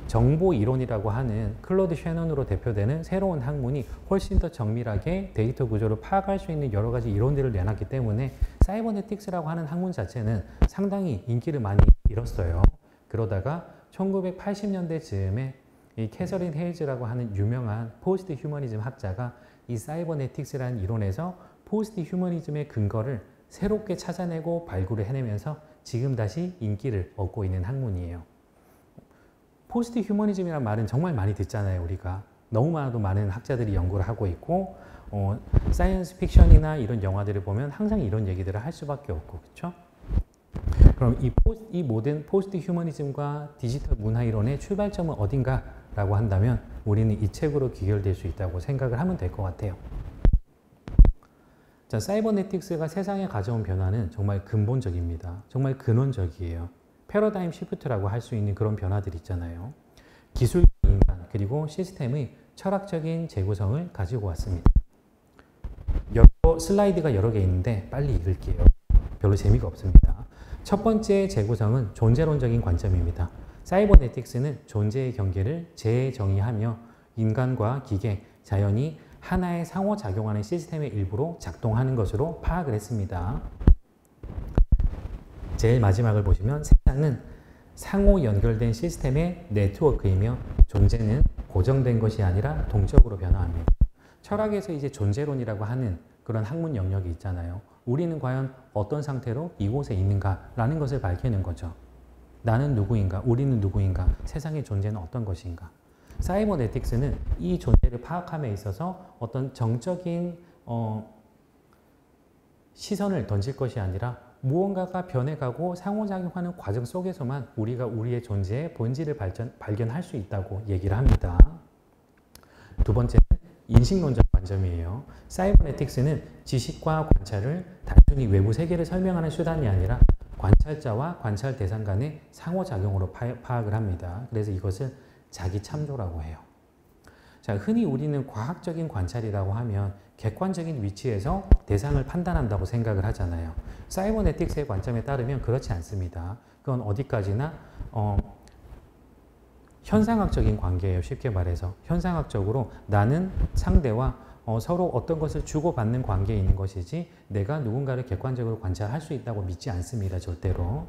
Speaker 1: 정보 이론이라고 하는 클로드 셰넌으로 대표되는 새로운 학문이 훨씬 더 정밀하게 데이터 구조를 파악할 수 있는 여러 가지 이론들을 내놨기 때문에 사이버네틱스라고 하는 학문 자체는 상당히 인기를 많이 잃었어요. 그러다가 1980년대 즈음에 이 캐서린 헤이즈라고 하는 유명한 포스트 휴머니즘 학자가 이 사이버네틱스라는 이론에서 포스트 휴머니즘의 근거를 새롭게 찾아내고 발굴을 해내면서 지금 다시 인기를 얻고 있는 학문이에요. 포스트 휴머니즘이라는 말은 정말 많이 듣잖아요, 우리가. 너무나도 많은 학자들이 연구를 하고 있고 사이언스 픽션이나 이런 영화들을 보면 항상 이런 얘기들을 할 수밖에 없고, 그렇죠? 그럼 이 모든 포스트 휴머니즘과 디지털 문화 이론의 출발점은 어딘가라고 한다면 우리는 이 책으로 귀결될 수 있다고 생각을 하면 될 것 같아요. 자, 사이버네틱스가 세상에 가져온 변화는 정말 근본적입니다. 정말 근원적이에요. 패러다임 시프트라고 할 수 있는 그런 변화들 있잖아요. 기술, 인간, 그리고 시스템의 철학적인 재구성을 가지고 왔습니다. 슬라이드가 여러 개 있는데 빨리 읽을게요. 별로 재미가 없습니다. 첫 번째 재구성은 존재론적인 관점입니다. 사이버네틱스는 존재의 경계를 재정의하며 인간과 기계, 자연이 하나의 상호작용하는 시스템의 일부로 작동하는 것으로 파악을 했습니다. 제일 마지막을 보시면 세상은 상호 연결된 시스템의 네트워크이며 존재는 고정된 것이 아니라 동적으로 변화합니다. 철학에서 이제 존재론이라고 하는 그런 학문 영역이 있잖아요. 우리는 과연 어떤 상태로 이곳에 있는가라는 것을 밝히는 거죠. 나는 누구인가? 우리는 누구인가? 세상의 존재는 어떤 것인가? 사이버네틱스는 이 존재를 파악함에 있어서 어떤 정적인 시선을 던질 것이 아니라 무언가가 변해가고 상호작용하는 과정 속에서만 우리가 우리의 존재의 본질을 발견할 수 있다고 얘기를 합니다. 두 번째는 인식론적 관점이에요. 사이버네틱스는 지식과 관찰을 단순히 외부 세계를 설명하는 수단이 아니라 관찰자와 관찰 대상 간의 상호작용으로 파악을 합니다. 그래서 이것을 자기 참조라고 해요. 자, 흔히 우리는 과학적인 관찰이라고 하면 객관적인 위치에서 대상을 판단한다고 생각을 하잖아요. 사이버네틱스의 관점에 따르면 그렇지 않습니다. 그건 어디까지나 현상학적인 관계예요. 쉽게 말해서 현상학적으로 나는 상대와 서로 어떤 것을 주고받는 관계에 있는 것이지 내가 누군가를 객관적으로 관찰할 수 있다고 믿지 않습니다. 절대로.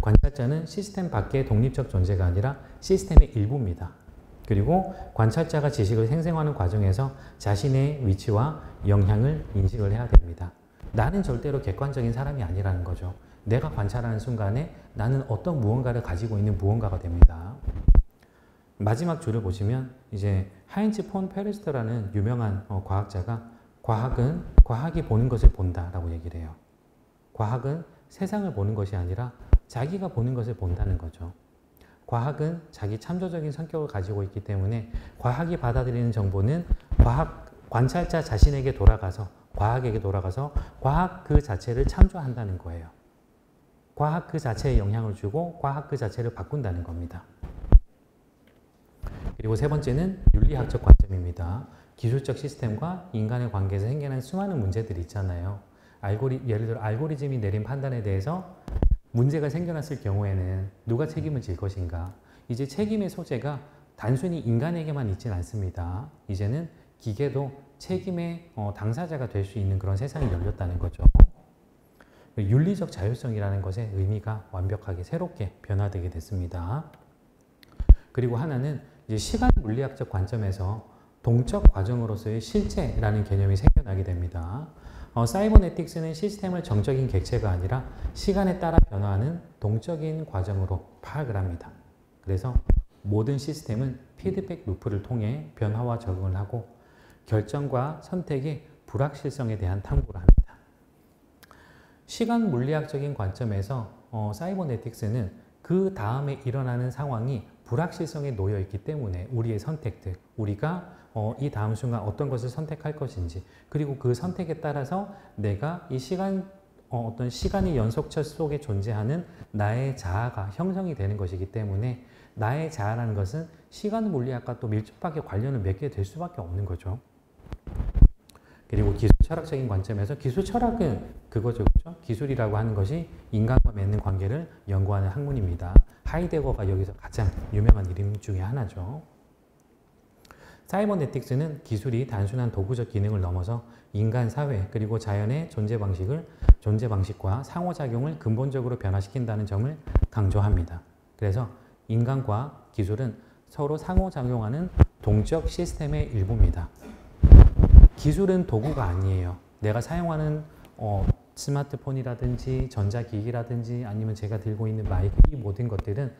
Speaker 1: 관찰자는 시스템 밖의 독립적 존재가 아니라 시스템의 일부입니다. 그리고 관찰자가 지식을 생성하는 과정에서 자신의 위치와 영향을 인식을 해야 됩니다. 나는 절대로 객관적인 사람이 아니라는 거죠. 내가 관찰하는 순간에 나는 어떤 무언가를 가지고 있는 무언가가 됩니다. 마지막 줄을 보시면 이제 하인츠 폰 페르스터라는 유명한 과학자가 과학이 보는 것을 본다라고 얘기를 해요. 과학은 세상을 보는 것이 아니라 자기가 보는 것을 본다는 거죠. 과학은 자기 참조적인 성격을 가지고 있기 때문에 과학이 받아들이는 정보는 관찰자 자신에게 돌아가서 과학에게 돌아가서 과학 그 자체를 참조한다는 거예요. 과학 그 자체에 영향을 주고 과학 그 자체를 바꾼다는 겁니다. 그리고 세 번째는 윤리학적 관점입니다. 기술적 시스템과 인간의 관계에서 생겨난 수많은 문제들이 있잖아요. 예를 들어 알고리즘이 내린 판단에 대해서 문제가 생겨났을 경우에는 누가 책임을 질 것인가? 이제 책임의 소재가 단순히 인간에게만 있지는 않습니다. 이제는 기계도 책임의 당사자가 될 수 있는 그런 세상이 열렸다는 거죠. 윤리적 자율성이라는 것의 의미가 완벽하게 새롭게 변화되게 됐습니다. 그리고 하나는 이제 시간 물리학적 관점에서 동적 과정으로서의 실제라는 개념이 생겨나게 됩니다. 사이버네틱스는 시스템을 정적인 객체가 아니라 시간에 따라 변화하는 동적인 과정으로 파악을 합니다. 그래서 모든 시스템은 피드백 루프를 통해 변화와 적응을 하고 결정과 선택이 불확실성에 대한 탐구를 합니다. 시간 물리학적인 관점에서 사이버네틱스는 그 다음에 일어나는 상황이 불확실성에 놓여 있기 때문에 우리의 선택들, 우리가 이 다음 순간 어떤 것을 선택할 것인지, 그리고 그 선택에 따라서 내가 이 어떤 시간의 연속체 속에 존재하는 나의 자아가 형성이 되는 것이기 때문에 나의 자아라는 것은 시간 물리학과 또 밀접하게 관련을 맺게 될 수밖에 없는 거죠. 그리고 기술 철학적인 관점에서 기술 철학은 그거죠. 그렇죠? 기술이라고 하는 것이 인간과 맺는 관계를 연구하는 학문입니다. 하이데거가 여기서 가장 유명한 이름 중에 하나죠. 사이버네틱스는 기술이 단순한 도구적 기능을 넘어서 인간 사회 그리고 자연의 존재 방식과 상호작용을 근본적으로 변화시킨다는 점을 강조합니다. 그래서 인간과 기술은 서로 상호작용하는 동적 시스템의 일부입니다. 기술은 도구가 아니에요. 내가 사용하는 스마트폰이라든지 전자기기라든지 아니면 제가 들고 있는 마이크, 이 모든 것들은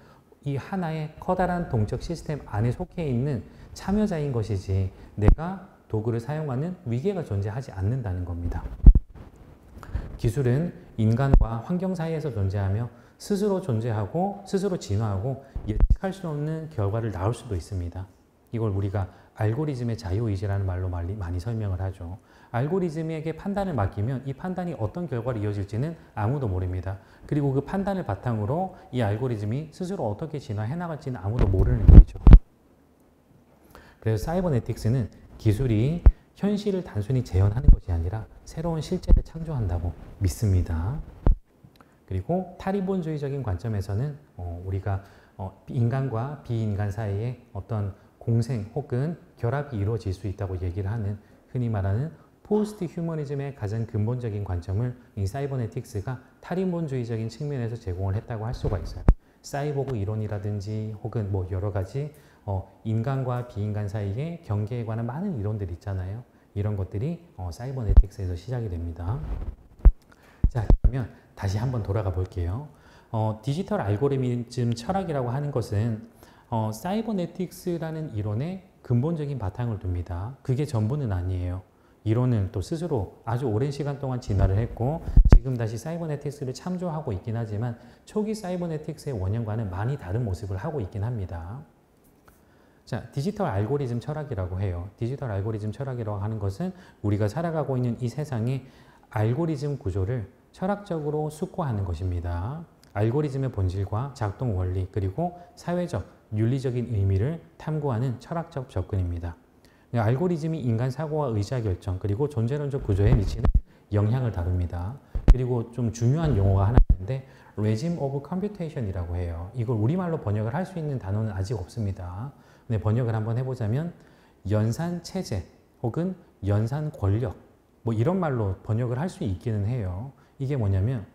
Speaker 1: 이 하나의 커다란 동적 시스템 안에 속해 있는 참여자인 것이지 내가 도구를 사용하는 위계가 존재하지 않는다는 겁니다. 기술은 인간과 환경 사이에서 존재하며 스스로 존재하고 스스로 진화하고 예측할 수 없는 결과를 낳을 수도 있습니다. 이걸 우리가 알고리즘의 자유의지라는 말로 많이 설명을 하죠. 알고리즘에게 판단을 맡기면 이 판단이 어떤 결과로 이어질지는 아무도 모릅니다. 그리고 그 판단을 바탕으로 이 알고리즘이 스스로 어떻게 진화해 나갈지는 아무도 모르는 거죠. 그래서 사이버네틱스는 기술이 현실을 단순히 재현하는 것이 아니라 새로운 실제를 창조한다고 믿습니다. 그리고 탈인본주의적인 관점에서는 우리가 인간과 비인간 사이에 어떤 공생 혹은 결합이 이루어질 수 있다고 얘기를 하는 흔히 말하는 포스트 휴머니즘의 가장 근본적인 관점을 이 사이버네틱스가 탈인본주의적인 측면에서 제공을 했다고 할 수가 있어요. 사이보그 이론이라든지 혹은 뭐 여러 가지 인간과 비인간 사이의 경계에 관한 많은 이론들이 있잖아요. 이런 것들이 사이버네틱스에서 시작이 됩니다. 자, 그러면 다시 한번 돌아가 볼게요. 디지털 알고리즘 철학이라고 하는 것은 사이버네틱스라는 이론의 근본적인 바탕을 둡니다. 그게 전부는 아니에요. 이론은 또 스스로 아주 오랜 시간 동안 진화를 했고 지금 다시 사이버네틱스를 참조하고 있긴 하지만 초기 사이버네틱스의 원형과는 많이 다른 모습을 하고 있긴 합니다. 자, 디지털 알고리즘 철학이라고 해요. 디지털 알고리즘 철학이라고 하는 것은 우리가 살아가고 있는 이 세상의 알고리즘 구조를 철학적으로 숙고하는 것입니다. 알고리즘의 본질과 작동 원리 그리고 사회적, 윤리적인 의미를 탐구하는 철학적 접근입니다. 알고리즘이 인간 사고와 의사결정 그리고 존재론적 구조에 미치는 영향을 다룹니다. 그리고 좀 중요한 용어가 하나 있는데 Regime of Computation이라고 해요. 이걸 우리말로 번역을 할 수 있는 단어는 아직 없습니다. 근데 번역을 한번 해보자면 연산 체제 혹은 연산 권력 뭐 이런 말로 번역을 할 수 있기는 해요. 이게 뭐냐면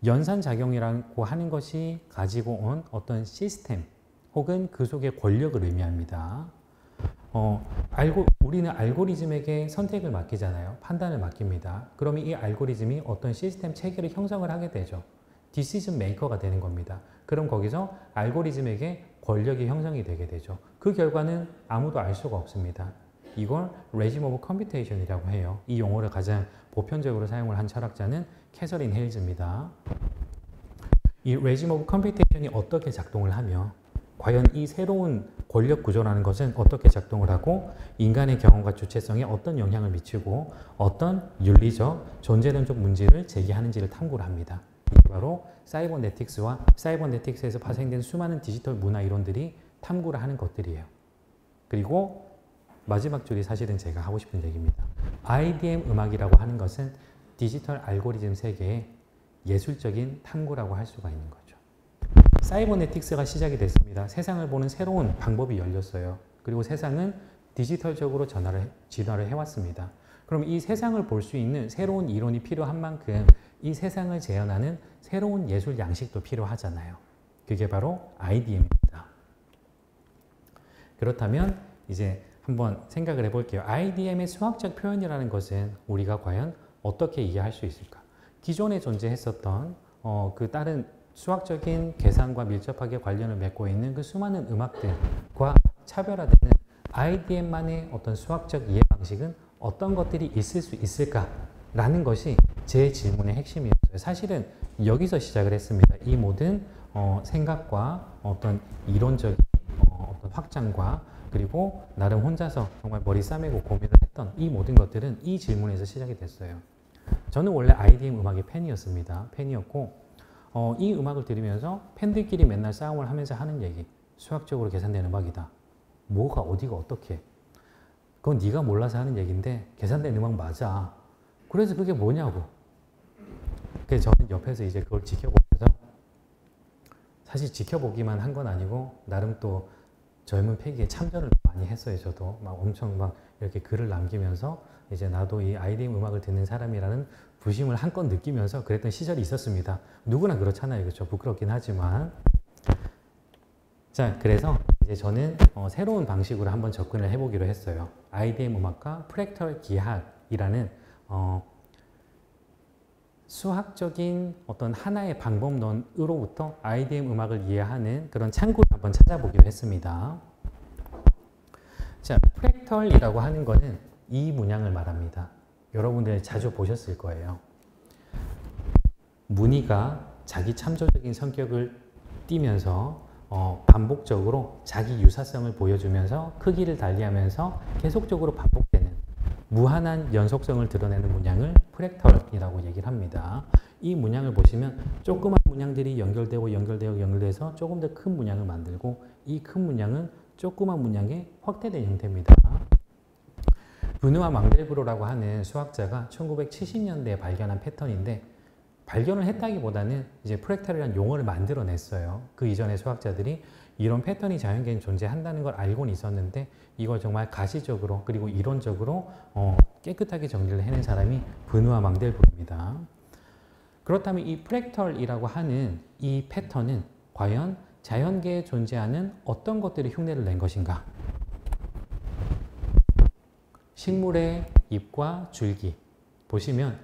Speaker 1: 연산작용이라고 하는 것이 가지고 온 어떤 시스템 혹은 그 속의 권력을 의미합니다. 우리는 알고리즘에게 선택을 맡기잖아요. 판단을 맡깁니다. 그러면 이 알고리즘이 어떤 시스템 체계를 형성을 하게 되죠. 디시전 메이커가 되는 겁니다. 그럼 거기서 알고리즘에게 권력이 형성이 되게 되죠. 그 결과는 아무도 알 수가 없습니다. 이걸 Regime of Computation이라고 해요. 이 용어를 가장 보편적으로 사용을 한 철학자는 캐서린 헤일즈입니다. 이 Regime of Computation이 어떻게 작동을 하며 과연 이 새로운 권력 구조라는 것은 어떻게 작동을 하고 인간의 경험과 주체성에 어떤 영향을 미치고 어떤 윤리적, 존재론적 문제를 제기하는지를 탐구를 합니다. 이게 바로 사이버네틱스와 사이버네틱스에서 파생된 수많은 디지털 문화 이론들이 탐구를 하는 것들이에요. 그리고 마지막 줄이 사실은 제가 하고 싶은 얘기입니다. IDM 음악이라고 하는 것은 디지털 알고리즘 세계의 예술적인 탐구라고 할 수가 있는 거죠. 사이버네틱스가 시작이 됐습니다. 세상을 보는 새로운 방법이 열렸어요. 그리고 세상은 디지털적으로 진화를 해왔습니다. 그럼 이 세상을 볼 수 있는 새로운 이론이 필요한 만큼 이 세상을 재현하는 새로운 예술 양식도 필요하잖아요. 그게 바로 IDM입니다. 그렇다면 이제 한번 생각을 해볼게요. IDM의 수학적 표현이라는 것은 우리가 과연 어떻게 이해할 수 있을까? 기존에 존재했었던 그 다른 수학적인 계산과 밀접하게 관련을 맺고 있는 그 수많은 음악들과 차별화되는 IDM만의 어떤 수학적 이해 방식은 어떤 것들이 있을 수 있을까라는 것이 제 질문의 핵심이었어요. 사실은 여기서 시작을 했습니다. 이 모든 생각과 어떤 이론적인 어떤 확장과 그리고 나름 혼자서 정말 머리 싸매고 고민을 했던 이 모든 것들은 이 질문에서 시작이 됐어요. 저는 원래 IDM 음악의 팬이었고 이 음악을 들으면서 팬들끼리 맨날 싸움을 하면서 하는 얘기, 수학적으로 계산된 음악이다. 뭐가 어디가 어떻게? 그건 네가 몰라서 하는 얘기인데 계산된 음악 맞아. 그래서 그게 뭐냐고. 그래서 저는 옆에서 이제 그걸 지켜보면서 사실 지켜보기만 한 건 아니고 나름 또 젊은 패기에 참전을 많이 했어요. 저도 막 엄청 막 이렇게 글을 남기면서 이제 나도 이 IDM 음악을 듣는 사람이라는 부심을 한껏 느끼면서 그랬던 시절이 있었습니다. 누구나 그렇잖아요. 그렇죠? 부끄럽긴 하지만. 자, 그래서 이제 저는 새로운 방식으로 한번 접근을 해보기로 했어요. IDM 음악과 프랙털 기하학이라는 수학적인 어떤 하나의 방법론으로부터 IDM 음악을 이해하는 그런 창구를 한번 찾아보기로 했습니다. 자, 프랙털이라고 하는 거는 이 문양을 말합니다. 여러분들 자주 보셨을 거예요. 무늬가 자기 참조적인 성격을 띠면서 반복적으로 자기 유사성을 보여주면서 크기를 달리하면서 계속적으로 반복되는 무한한 연속성을 드러내는 문양을 프랙털이라고 얘기를 합니다. 이 문양을 보시면 조그만 문양들이 연결돼서 조금 더 큰 문양을 만들고 이 큰 문양은 조그만 문양의 확대된 형태입니다. 브누아 망델브로라고 하는 수학자가 1970년대에 발견한 패턴인데 발견을 했다기보다는 이제 프랙탈이라는 용어를 만들어냈어요. 그 이전의 수학자들이 이런 패턴이 자연계에 존재한다는 걸 알고는 있었는데 이걸 정말 가시적으로 그리고 이론적으로 깨끗하게 정리를 해낸 사람이 브누아 망델브로입니다. 그렇다면 이 프랙털이라고 하는 이 패턴은 과연 자연계에 존재하는 어떤 것들이 흉내를 낸 것인가? 식물의 잎과 줄기 보시면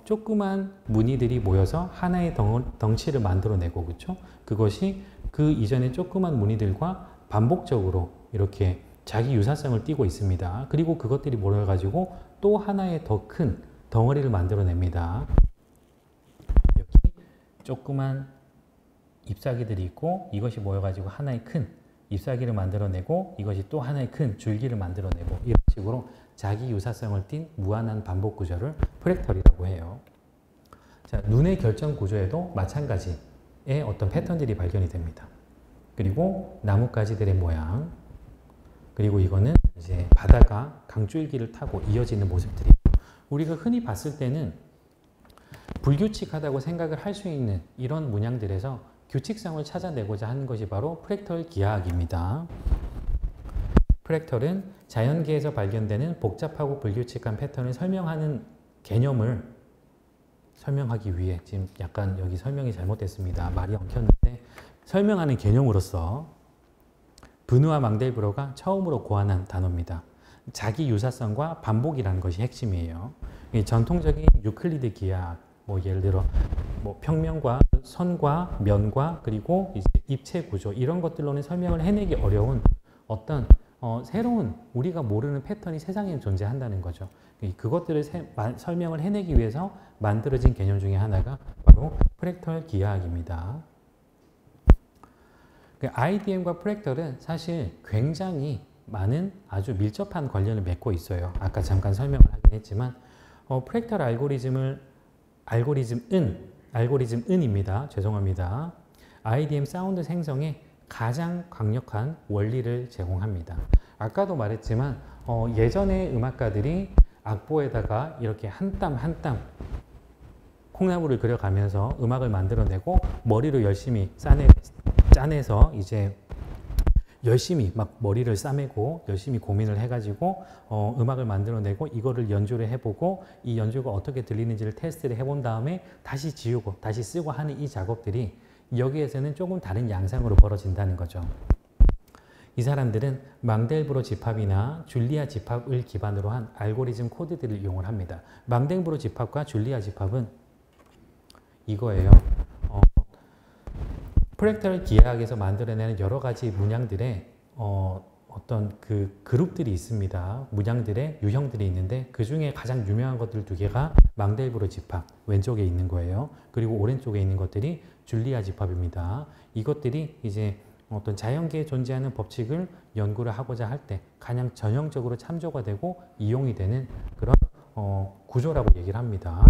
Speaker 1: 조그만 무늬들이 모여서 하나의 덩치를 만들어내고 그렇죠? 그것이 그 이전의 조그만 무늬들과 반복적으로 이렇게 자기 유사성을 띠고 있습니다. 그리고 그것들이 모여가지고 또 하나의 더 큰 덩어리를 만들어냅니다. 여기 조그만 잎사귀들이 있고 이것이 모여가지고 하나의 큰 잎사귀를 만들어내고 이것이 또 하나의 큰 줄기를 만들어내고 이런 식으로 자기 유사성을 띤 무한한 반복 구조를 프랙털이라고 해요. 자, 눈의 결정 구조에도 마찬가지의 어떤 패턴들이 발견이 됩니다. 그리고 나뭇가지들의 모양, 그리고 이거는 이제 바다가 강줄기를 타고 이어지는 모습들이 우리가 흔히 봤을 때는 불규칙하다고 생각을 할 수 있는 이런 문양들에서 규칙성을 찾아내고자 하는 것이 바로 프랙털 기하학입니다. 프랙털은 자연계에서 발견되는 복잡하고 불규칙한 패턴을 설명하는 개념을 설명하기 위해 지금 약간 여기 설명이 잘못됐습니다. 말이 엉켰는데 설명하는 개념으로서 브누아 망델브로가 처음으로 고안한 단어입니다. 자기 유사성과 반복이라는 것이 핵심이에요. 이 전통적인 유클리드 기하학, 뭐 예를 들어 뭐 평면과 선과 면과 그리고 이제 입체 구조 이런 것들로는 설명을 해내기 어려운 어떤 새로운 우리가 모르는 패턴이 세상에 존재한다는 거죠. 그것들을 설명을 해내기 위해서 만들어진 개념 중에 하나가 바로 프랙털 기하학입니다. IDM과 프랙털은 사실 굉장히 많은 아주 밀접한 관련을 맺고 있어요. 아까 잠깐 설명을 하긴 했지만 프랙털 알고리즘은입니다. 죄송합니다. IDM 사운드 생성에 가장 강력한 원리를 제공합니다. 아까도 말했지만 예전의 음악가들이 악보에다가 이렇게 한 땀 한 땀 콩나물을 그려가면서 음악을 만들어내고 머리로 열심히 짜내서 이제 열심히 막 머리를 싸매고 열심히 고민을 해가지고 음악을 만들어내고 이거를 연주를 해보고 이 연주가 어떻게 들리는지를 테스트를 해본 다음에 다시 지우고 다시 쓰고 하는 이 작업들이 여기에서는 조금 다른 양상으로 벌어진다는 거죠. 이 사람들은 망델브로 집합이나 줄리아 집합을 기반으로 한 알고리즘 코드들을 이용을 합니다. 망델브로 집합과 줄리아 집합은 이거예요. 프랙털 기하학에서 만들어내는 여러 가지 문양들의 어떤 그 그룹들이 있습니다. 문양들의 유형들이 있는데 그 중에 가장 유명한 것들 두 개가 망델브르 집합, 왼쪽에 있는 거예요. 그리고 오른쪽에 있는 것들이 줄리아 집합입니다. 이것들이 이제 어떤 자연계에 존재하는 법칙을 연구를 하고자 할 때 가장 전형적으로 참조가 되고 이용이 되는 그런 구조라고 얘기를 합니다.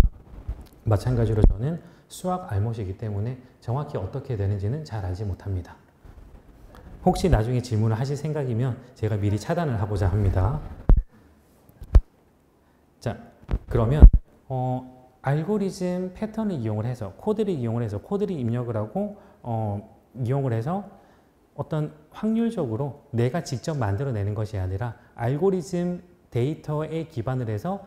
Speaker 1: 마찬가지로 저는 수학 알못이기 때문에 정확히 어떻게 되는지는 잘 알지 못합니다. 혹시 나중에 질문을 하실 생각이면 제가 미리 차단을 하고자 합니다. 자, 그러면 알고리즘 패턴을 이용을 해서 코드를 입력을 하고 이용을 해서 어떤 확률적으로 내가 직접 만들어내는 것이 아니라 알고리즘 데이터에 기반을 해서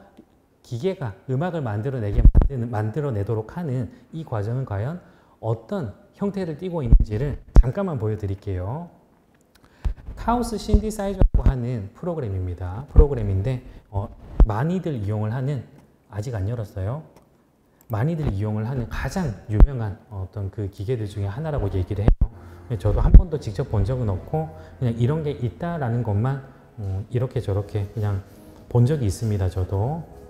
Speaker 1: 기계가 음악을 만들어내도록 하는 이 과정은 과연 어떤 형태를 띠고 있는지를 잠깐만 보여드릴게요. 카오스 신디사이저라고 하는 프로그램입니다. 프로그램인데 많이들 이용을 하는, 아직 안 열었어요. 많이들 이용을 하는 가장 유명한 어떤 그 기계들 중에 하나라고 얘기를 해요. 저도 한 번도 직접 본 적은 없고 그냥 이런 게 있다라는 것만 이렇게 저렇게 그냥 본 적이 있습니다. 저도.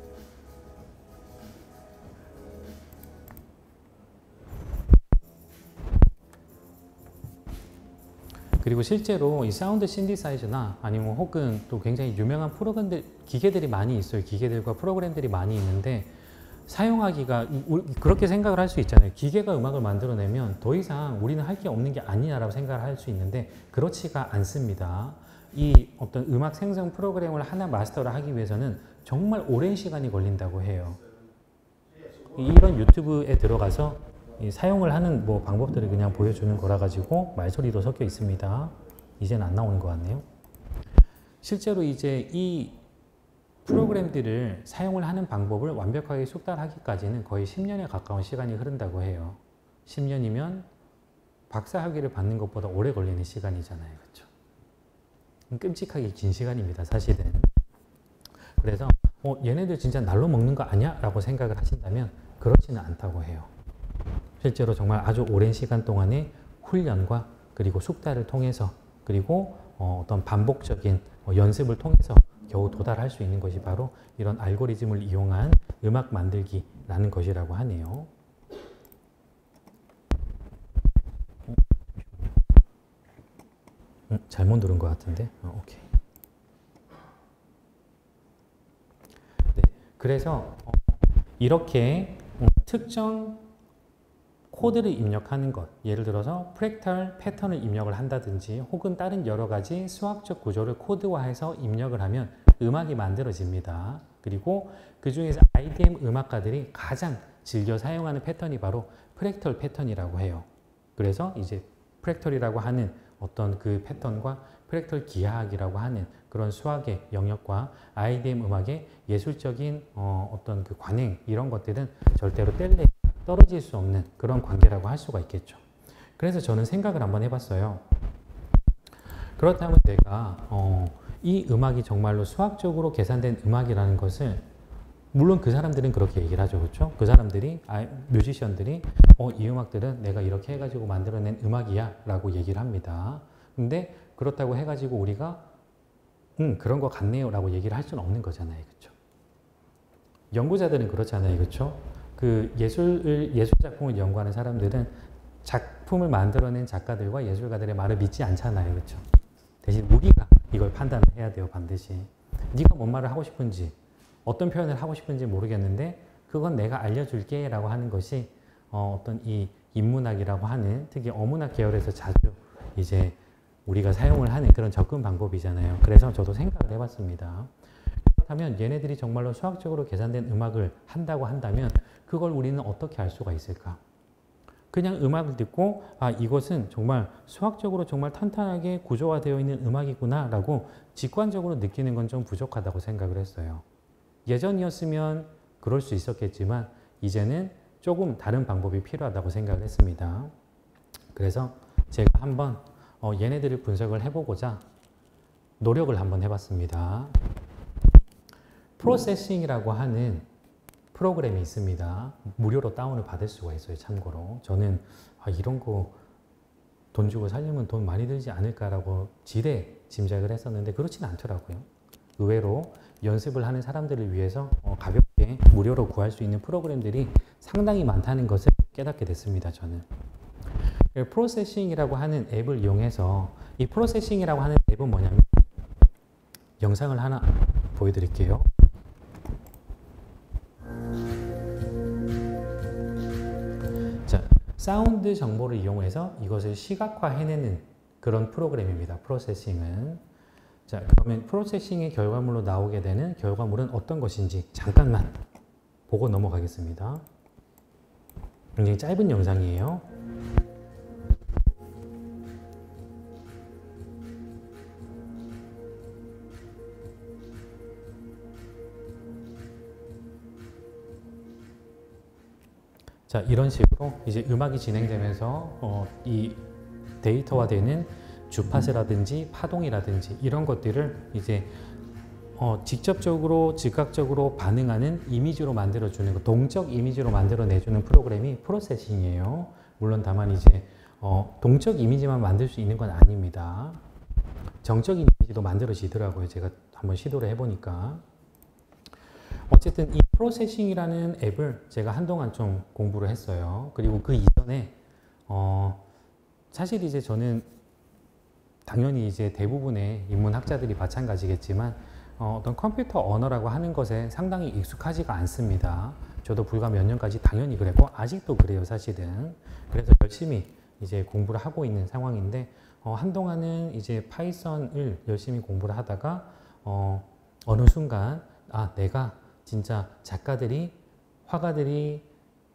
Speaker 1: 그리고 실제로 이 사운드 신디사이저나 아니면 혹은 또 굉장히 유명한 프로그램들, 기계들이 많이 있어요. 기계들과 프로그램들이 많이 있는데 사용하기가 그렇게 생각을 할 수 있잖아요. 기계가 음악을 만들어내면 더 이상 우리는 할 게 없는 게 아니냐라고 생각을 할 수 있는데 그렇지가 않습니다. 이 어떤 음악 생성 프로그램을 하나 마스터를 하기 위해서는 정말 오랜 시간이 걸린다고 해요. 이런 유튜브에 들어가서 사용을 하는 뭐 방법들을 그냥 보여주는 거라 가지고 말소리도 섞여 있습니다. 이제는 안 나오는 것 같네요. 실제로 이제 이 프로그램들을 사용을 하는 방법을 완벽하게 숙달하기까지는 거의 10년에 가까운 시간이 흐른다고 해요. 10년이면 박사학위를 받는 것보다 오래 걸리는 시간이잖아요. 그렇죠? 끔찍하게 긴 시간입니다. 사실은. 그래서 얘네들 진짜 날로 먹는 거 아니야? 라고 생각을 하신다면 그렇지는 않다고 해요. 실제로 정말 아주 오랜 시간 동안의 훈련과 그리고 숙달을 통해서 그리고 어떤 반복적인 연습을 통해서 겨우 도달할 수 있는 것이 바로 이런 알고리즘을 이용한 음악 만들기라는 것이라고 하네요. 잘못 누른 것 같은데? 오케이. 네, 그래서 이렇게 특정 코드를 입력하는 것, 예를 들어서 프랙탈 패턴을 입력을 한다든지 혹은 다른 여러 가지 수학적 구조를 코드화해서 입력을 하면 음악이 만들어집니다. 그리고 그 중에서 IDM 음악가들이 가장 즐겨 사용하는 패턴이 바로 프랙탈 패턴이라고 해요. 그래서 이제 프랙탈이라고 하는 어떤 그 패턴과 프랙탈 기하학이라고 하는 그런 수학의 영역과 IDM 음악의 예술적인 어떤 그 관행 이런 것들은 절대로 떨어질 수 없는 그런 관계라고 할 수가 있겠죠. 그래서 저는 생각을 한번 해봤어요. 그렇다면 내가 이 음악이 정말로 수학적으로 계산된 음악이라는 것을, 물론 그 사람들은 그렇게 얘기를 하죠. 그렇죠? 그 사람들이, 뮤지션들이 이 음악들은 내가 이렇게 해가지고 만들어낸 음악이야 라고 얘기를 합니다. 근데 그렇다고 해가지고 우리가 그런 것 같네요 라고 얘기를 할 수는 없는 거잖아요. 그렇죠? 연구자들은 그렇잖아요. 그렇죠? 그 예술 작품을 연구하는 사람들은 작품을 만들어낸 작가들과 예술가들의 말을 믿지 않잖아요. 그렇죠? 대신 우리가 이걸 판단을 해야 돼요. 반드시. 네가 뭔 말을 하고 싶은지, 어떤 표현을 하고 싶은지 모르겠는데 그건 내가 알려줄게 라고 하는 것이 어떤 이 인문학이라고 하는 특히 어문학 계열에서 자주 이제 우리가 사용을 하는 그런 접근 방법이잖아요. 그래서 저도 생각을 해봤습니다. 그렇다면 얘네들이 정말로 수학적으로 계산된 음악을 한다고 한다면 그걸 우리는 어떻게 알 수가 있을까? 그냥 음악을 듣고 이것은 정말 수학적으로 정말 탄탄하게 구조화되어 있는 음악이구나 라고 직관적으로 느끼는 건 좀 부족하다고 생각을 했어요. 예전이었으면 그럴 수 있었겠지만 이제는 조금 다른 방법이 필요하다고 생각을 했습니다. 그래서 제가 한번 얘네들을 분석을 해보고자 노력을 한번 해봤습니다. 프로세싱이라고 하는 프로그램이 있습니다. 무료로 다운을 받을 수가 있어요. 참고로 저는 이런 거 돈 주고 살려면 돈 많이 들지 않을까라고 지레 짐작을 했었는데 그렇진 않더라고요. 의외로 연습을 하는 사람들을 위해서 가볍게 무료로 구할 수 있는 프로그램들이 상당히 많다는 것을 깨닫게 됐습니다. 저는 프로세싱이라고 하는 앱을 이용해서, 이 프로세싱이라고 하는 앱은 뭐냐면, 영상을 하나 보여드릴게요. 자, 사운드 정보를 이용해서 이것을 시각화해내는 그런 프로그램입니다. 프로세싱은. 자, 그러면 프로세싱의 결과물로 나오게 되는 결과물은 어떤 것인지 잠깐만 보고 넘어가겠습니다. 굉장히 짧은 영상이에요. 자, 이런 식으로 이제 음악이 진행되면서 이 데이터화되는 주파수라든지 파동이라든지 이런 것들을 이제 직접적으로 즉각적으로 반응하는 이미지로 만들어주는 거, 동적 이미지로 만들어내주는 프로그램이 프로세싱이에요. 물론 다만 이제 동적 이미지만 만들 수 있는 건 아닙니다. 정적 이미지도 만들어지더라고요. 제가 한번 시도를 해보니까. 어쨌든 이 프로세싱이라는 앱을 제가 한동안 좀 공부를 했어요. 그리고 그 이전에 사실 이제 저는 당연히 이제 대부분의 인문학자들이 마찬가지겠지만 어떤 컴퓨터 언어라고 하는 것에 상당히 익숙하지가 않습니다. 저도 불과 몇 년까지 당연히 그랬고 아직도 그래요, 사실은. 그래서 열심히 이제 공부를 하고 있는 상황인데 한동안은 이제 파이썬을 열심히 공부를 하다가 어느 순간 내가 진짜 작가들이, 화가들이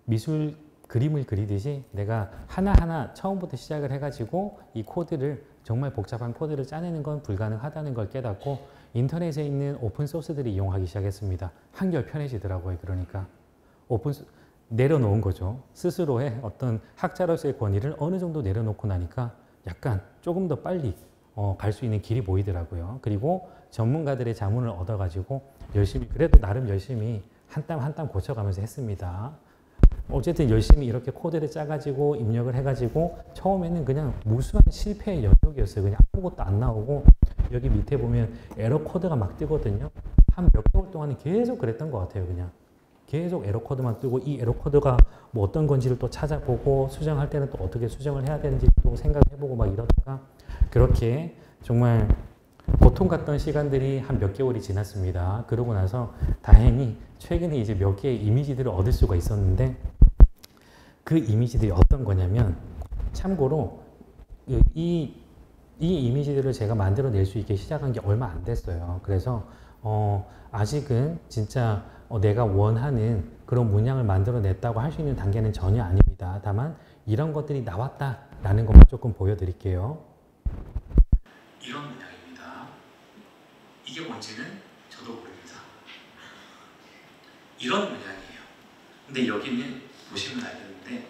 Speaker 1: 미술 그림을 그리듯이 내가 하나하나 처음부터 시작을 해가지고 이 코드를, 정말 복잡한 코드를 짜내는 건 불가능하다는 걸 깨닫고 인터넷에 있는 오픈소스들을 이용하기 시작했습니다. 한결 편해지더라고요. 그러니까 내려놓은 거죠. 스스로의 어떤 학자로서의 권위를 어느 정도 내려놓고 나니까 약간 조금 더 빨리 갈 수 있는 길이 보이더라고요. 그리고 전문가들의 자문을 얻어가지고 열심히, 그래도 나름 열심히 한 땀 한 땀 고쳐가면서 했습니다. 어쨌든 열심히 이렇게 코드를 짜가지고 입력을 해가지고 처음에는 그냥 무수한 실패의 연속이었어요. 그냥 아무것도 안 나오고 여기 밑에 보면 에러 코드가 막 뜨거든요. 한 몇 개월 동안은 계속 그랬던 것 같아요. 그냥 계속 에러 코드만 뜨고 이 에러 코드가 뭐 어떤 건지를 또 찾아보고 수정할 때는 또 어떻게 수정을 해야 되는지 또 생각해보고 막 이러다가 그렇게 정말 고통 같던 시간들이 한 몇 개월이 지났습니다. 그러고 나서 다행히 최근에 이제 몇 개의 이미지들을 얻을 수가 있었는데 그 이미지들이 어떤 거냐면, 참고로 이 이미지들을 제가 만들어낼 수 있게 시작한 게 얼마 안 됐어요. 그래서 아직은 진짜 내가 원하는 그런 문양을 만들어냈다고 할 수 있는 단계는 전혀 아닙니다. 다만 이런 것들이 나왔다라는 것만 조금 보여드릴게요.
Speaker 2: 이런 문양입니다. 이게 뭔지는 저도 모릅니다. 이런 문양이에요. 근데 여기는 보시면 알겠는데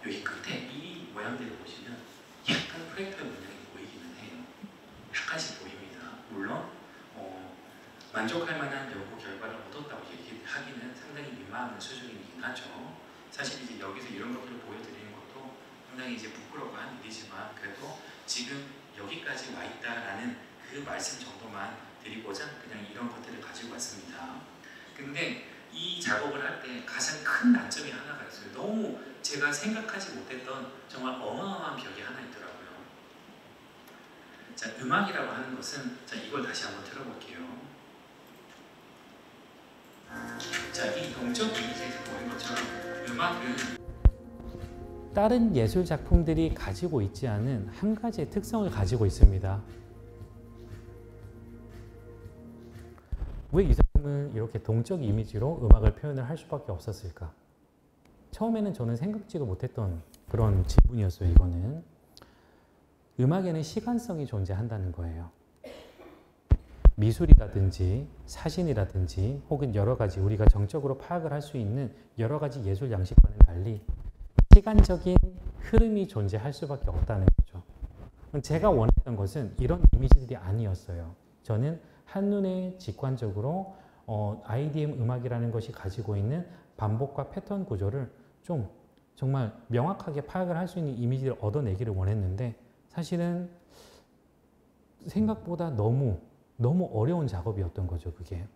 Speaker 2: 여기 끝에 이 모양들을 보시면 약간 프랙탈 문양이 보이기는 해요. 약간씩 보입니다. 물론 만족할 만한 연구 결과를 얻었다고 얘기하기는 상당히 민망한 수준이긴 하죠. 사실 이제 여기서 이런 것들을 보여드리는 것도 상당히 이제 부끄러워한 일이지만 그래도 지금 여기까지 와 있다라는 그 말씀 정도만 드리고자 그냥 이런 것들을 가지고 왔습니다. 근데 이 작업을 할 때 가장 큰 난점이 하나가 있어요. 너무 제가 생각하지 못했던 정말 어마어마한 벽이 하나 있더라고요. 자, 음악이라고 하는 것은, 자, 이걸 다시 한번 들어볼게요. 자, 이 동적 이미지에서 보는 것처럼 음악은
Speaker 1: 다른 예술 작품들이 가지고 있지 않은 한 가지의 특성을 가지고 있습니다. 왜 이 작품은 이렇게 동적 이미지로 음악을 표현을 할 수밖에 없었을까? 처음에는 저는 생각지도 못했던 그런 질문이었어요. 이거는 음악에는 시간성이 존재한다는 거예요. 미술이라든지 사진이라든지 혹은 여러 가지 우리가 정적으로 파악을 할 수 있는 여러 가지 예술 양식과는 달리 시간적인 흐름이 존재할 수밖에 없다는 거죠. 제가 원했던 것은 이런 이미지들이 아니었어요. 저는 한눈에 직관적으로 IDM 음악이라는 것이 가지고 있는 반복과 패턴 구조를 좀 정말 명확하게 파악을 할 수 있는 이미지를 얻어내기를 원했는데 사실은 생각보다 너무 어려운 작업이었던 거죠, 그게.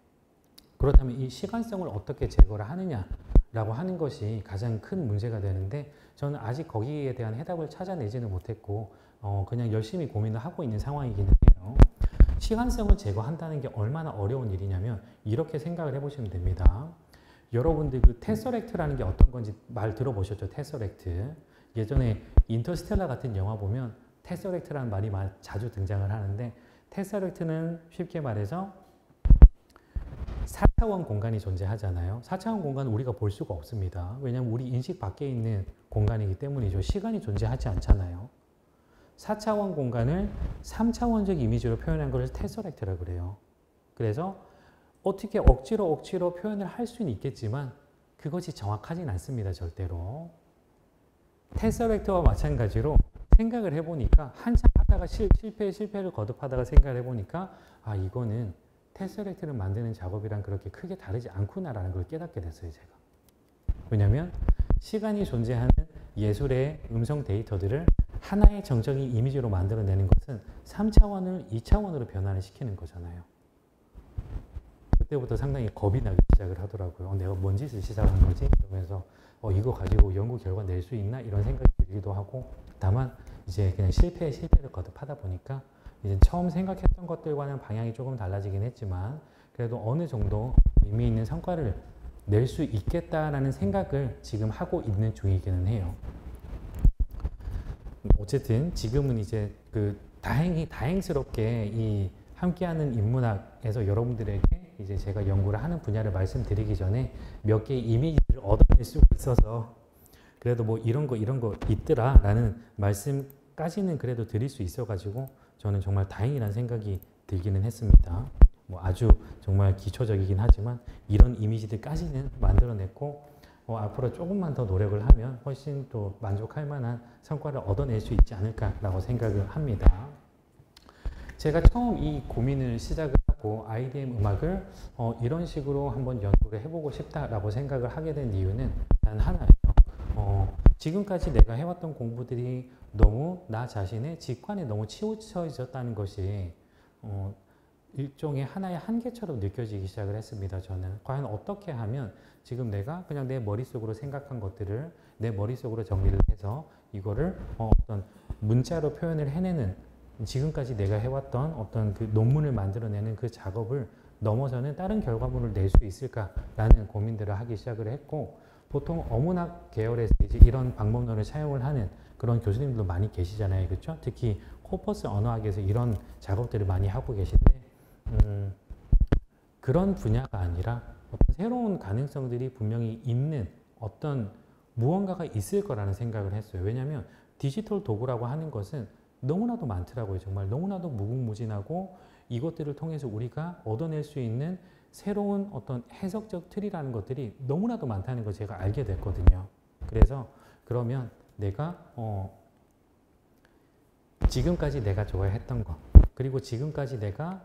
Speaker 1: 그렇다면 이 시간성을 어떻게 제거를 하느냐라고 하는 것이 가장 큰 문제가 되는데 저는 아직 거기에 대한 해답을 찾아내지는 못했고 그냥 열심히 고민을 하고 있는 상황이기는 해요. 시간성을 제거한다는 게 얼마나 어려운 일이냐면 이렇게 생각을 해보시면 됩니다. 여러분들 그 테서렉트라는 게 어떤 건지 말 들어보셨죠? 테서렉트. 예전에 인터스텔라 같은 영화 보면 테서렉트라는 말이 자주 등장을 하는데 테서렉트는 쉽게 말해서 4차원 공간이 존재하잖아요. 4차원 공간은 우리가 볼 수가 없습니다. 왜냐하면 우리 인식 밖에 있는 공간이기 때문이죠. 시간이 존재하지 않잖아요. 4차원 공간을 3차원적 이미지로 표현한 것을 테서렉트라고 그래요. 그래서 어떻게 억지로 표현을 할 수는 있겠지만 그것이 정확하진 않습니다. 절대로. 테서렉트와 마찬가지로 생각을 해보니까 한참 하다가 실패를 거듭하다가 생각을 해보니까 아 이거는 테서렉트를 만드는 작업이랑 그렇게 크게 다르지 않구나라는 걸 깨닫게 됐어요. 제가. 왜냐하면 시간이 존재하는 예술의 음성 데이터들을 하나의 정적인 이미지로 만들어내는 것은 3차원을 2차원으로 변환을 시키는 거잖아요. 그때부터 상당히 겁이 나기 시작을 하더라고요. 내가 뭔 짓을 시작한 거지? 그러면서 이거 가지고 연구 결과 낼 수 있나? 이런 생각이 들기도 하고 다만 이제 그냥 실패를 거듭하다 보니까 이제 처음 생각했던 것들과는 방향이 조금 달라지긴 했지만 그래도 어느 정도 의미 있는 성과를 낼 수 있겠다라는 생각을 지금 하고 있는 중이기는 해요. 어쨌든 지금은 이제 그 다행스럽게 이 함께하는 인문학에서 여러분들에게 이제 제가 연구를 하는 분야를 말씀드리기 전에 몇 개의 이미지를 얻어낼 수가 있어서 그래도 뭐 이런 거 있더라 라는 말씀까지는 그래도 드릴 수 있어가지고 저는 정말 다행이라는 생각이 들기는 했습니다. 뭐 아주 정말 기초적이긴 하지만 이런 이미지들까지는 만들어냈고 앞으로 조금만 더 노력을 하면 훨씬 또 만족할 만한 성과를 얻어낼 수 있지 않을까라고 생각을 합니다. 제가 처음 이 고민을 시작을 하고 IDM 음악을 이런 식으로 한번 연구를 해보고 싶다라고 생각을 하게 된 이유는 단 하나예요. 지금까지 내가 해왔던 공부들이 너무 나 자신의 직관에 너무 치우쳐 있었다는 것이 일종의 하나의 한계처럼 느껴지기 시작을 했습니다. 저는 과연 어떻게 하면 지금 내가 그냥 내 머릿속으로 생각한 것들을 내 머릿속으로 정리를 해서 이거를 어떤 문자로 표현을 해내는 지금까지 내가 해왔던 어떤 그 논문을 만들어내는 그 작업을 넘어서는 다른 결과물을 낼 수 있을까라는 고민들을 하기 시작을 했고 보통 어문학 계열에서 이제 이런 방법론을 사용을 하는 그런 교수님들도 많이 계시잖아요. 그렇죠? 특히 코퍼스 언어학에서 이런 작업들을 많이 하고 계신데 그런 분야가 아니라 어떤 새로운 가능성들이 분명히 있는 어떤 무언가가 있을 거라는 생각을 했어요. 왜냐하면 디지털 도구라고 하는 것은 너무나도 많더라고요. 정말 너무나도 무궁무진하고 이것들을 통해서 우리가 얻어낼 수 있는 새로운 어떤 해석적 틀이라는 것들이 너무나도 많다는 걸 제가 알게 됐거든요. 그래서 그러면 내가 지금까지 내가 좋아했던 것 그리고 지금까지 내가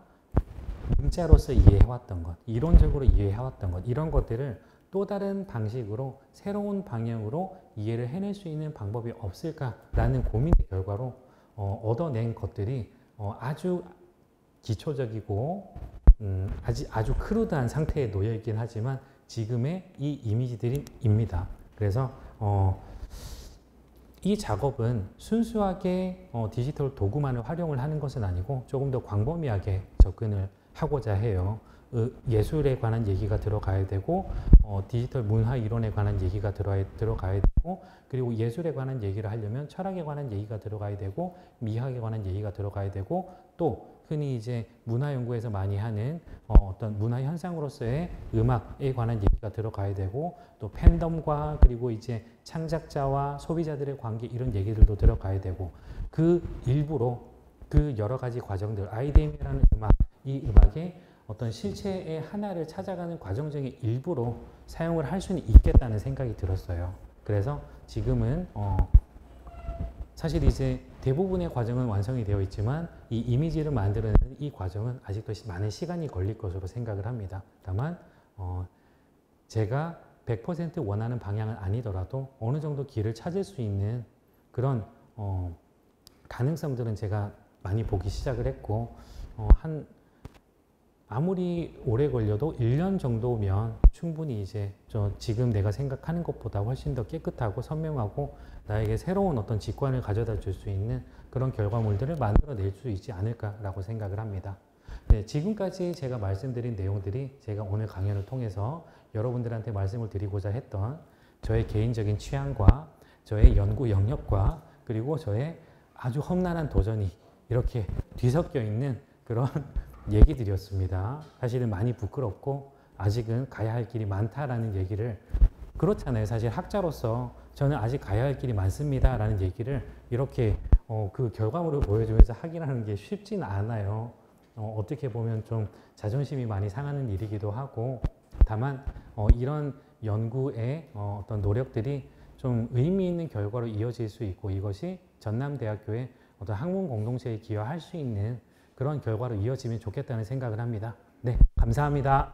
Speaker 1: 문자로서 이해해왔던 것 이론적으로 이해해왔던 것 이런 것들을 또 다른 방식으로 새로운 방향으로 이해를 해낼 수 있는 방법이 없을까라는 고민의 결과로 얻어낸 것들이 아주 기초적이고 아주 크루드한 상태에 놓여 있긴 하지만 지금의 이 이미지들입니다. 그래서 이 작업은 순수하게 디지털 도구만을 활용을 하는 것은 아니고 조금 더 광범위하게 접근을 하고자 해요. 예술에 관한 얘기가 들어가야 되고 디지털 문화 이론에 관한 얘기가 들어가야 되고 그리고 예술에 관한 얘기를 하려면 철학에 관한 얘기가 들어가야 되고 미학에 관한 얘기가 들어가야 되고 또 흔히 이제 문화 연구에서 많이 하는 어떤 문화 현상으로서의 음악에 관한 얘기가 들어가야 되고 또 팬덤과 그리고 이제 창작자와 소비자들의 관계 이런 얘기들도 들어가야 되고 그 일부로 그 여러 가지 과정들 IDM이라는 음악 이 음악의 어떤 실체의 하나를 찾아가는 과정적인 일부로 사용을 할 수는 있겠다는 생각이 들었어요. 그래서 지금은 사실 이제 대부분의 과정은 완성이 되어 있지만 이 이미지를 만드는 이 과정은 아직도 많은 시간이 걸릴 것으로 생각을 합니다. 다만 제가 100% 원하는 방향은 아니더라도 어느 정도 길을 찾을 수 있는 그런 가능성들은 제가 많이 보기 시작을 했고, 아무리 오래 걸려도 1년 정도면 충분히 이제 지금 내가 생각하는 것보다 훨씬 더 깨끗하고 선명하고 나에게 새로운 어떤 직관을 가져다 줄 수 있는 그런 결과물들을 만들어낼 수 있지 않을까라고 생각을 합니다. 네, 지금까지 제가 말씀드린 내용들이 제가 오늘 강연을 통해서 여러분들한테 말씀을 드리고자 했던 저의 개인적인 취향과 저의 연구 영역과 그리고 저의 아주 험난한 도전이 이렇게 뒤섞여 있는 그런 얘기들이었습니다. 사실은 많이 부끄럽고 아직은 가야 할 길이 많다라는 얘기를, 그렇잖아요. 사실 학자로서 저는 아직 가야 할 길이 많습니다 라는 얘기를 이렇게 그 결과물을 보여주면서 하기라는 게 쉽진 않아요. 어떻게 보면 좀 자존심이 많이 상하는 일이기도 하고, 다만 이런 연구의 어떤 노력들이 좀 의미 있는 결과로 이어질 수 있고 이것이 전남대학교의 어떤 학문 공동체에 기여할 수 있는 그런 결과로 이어지면 좋겠다는 생각을 합니다. 네, 감사합니다.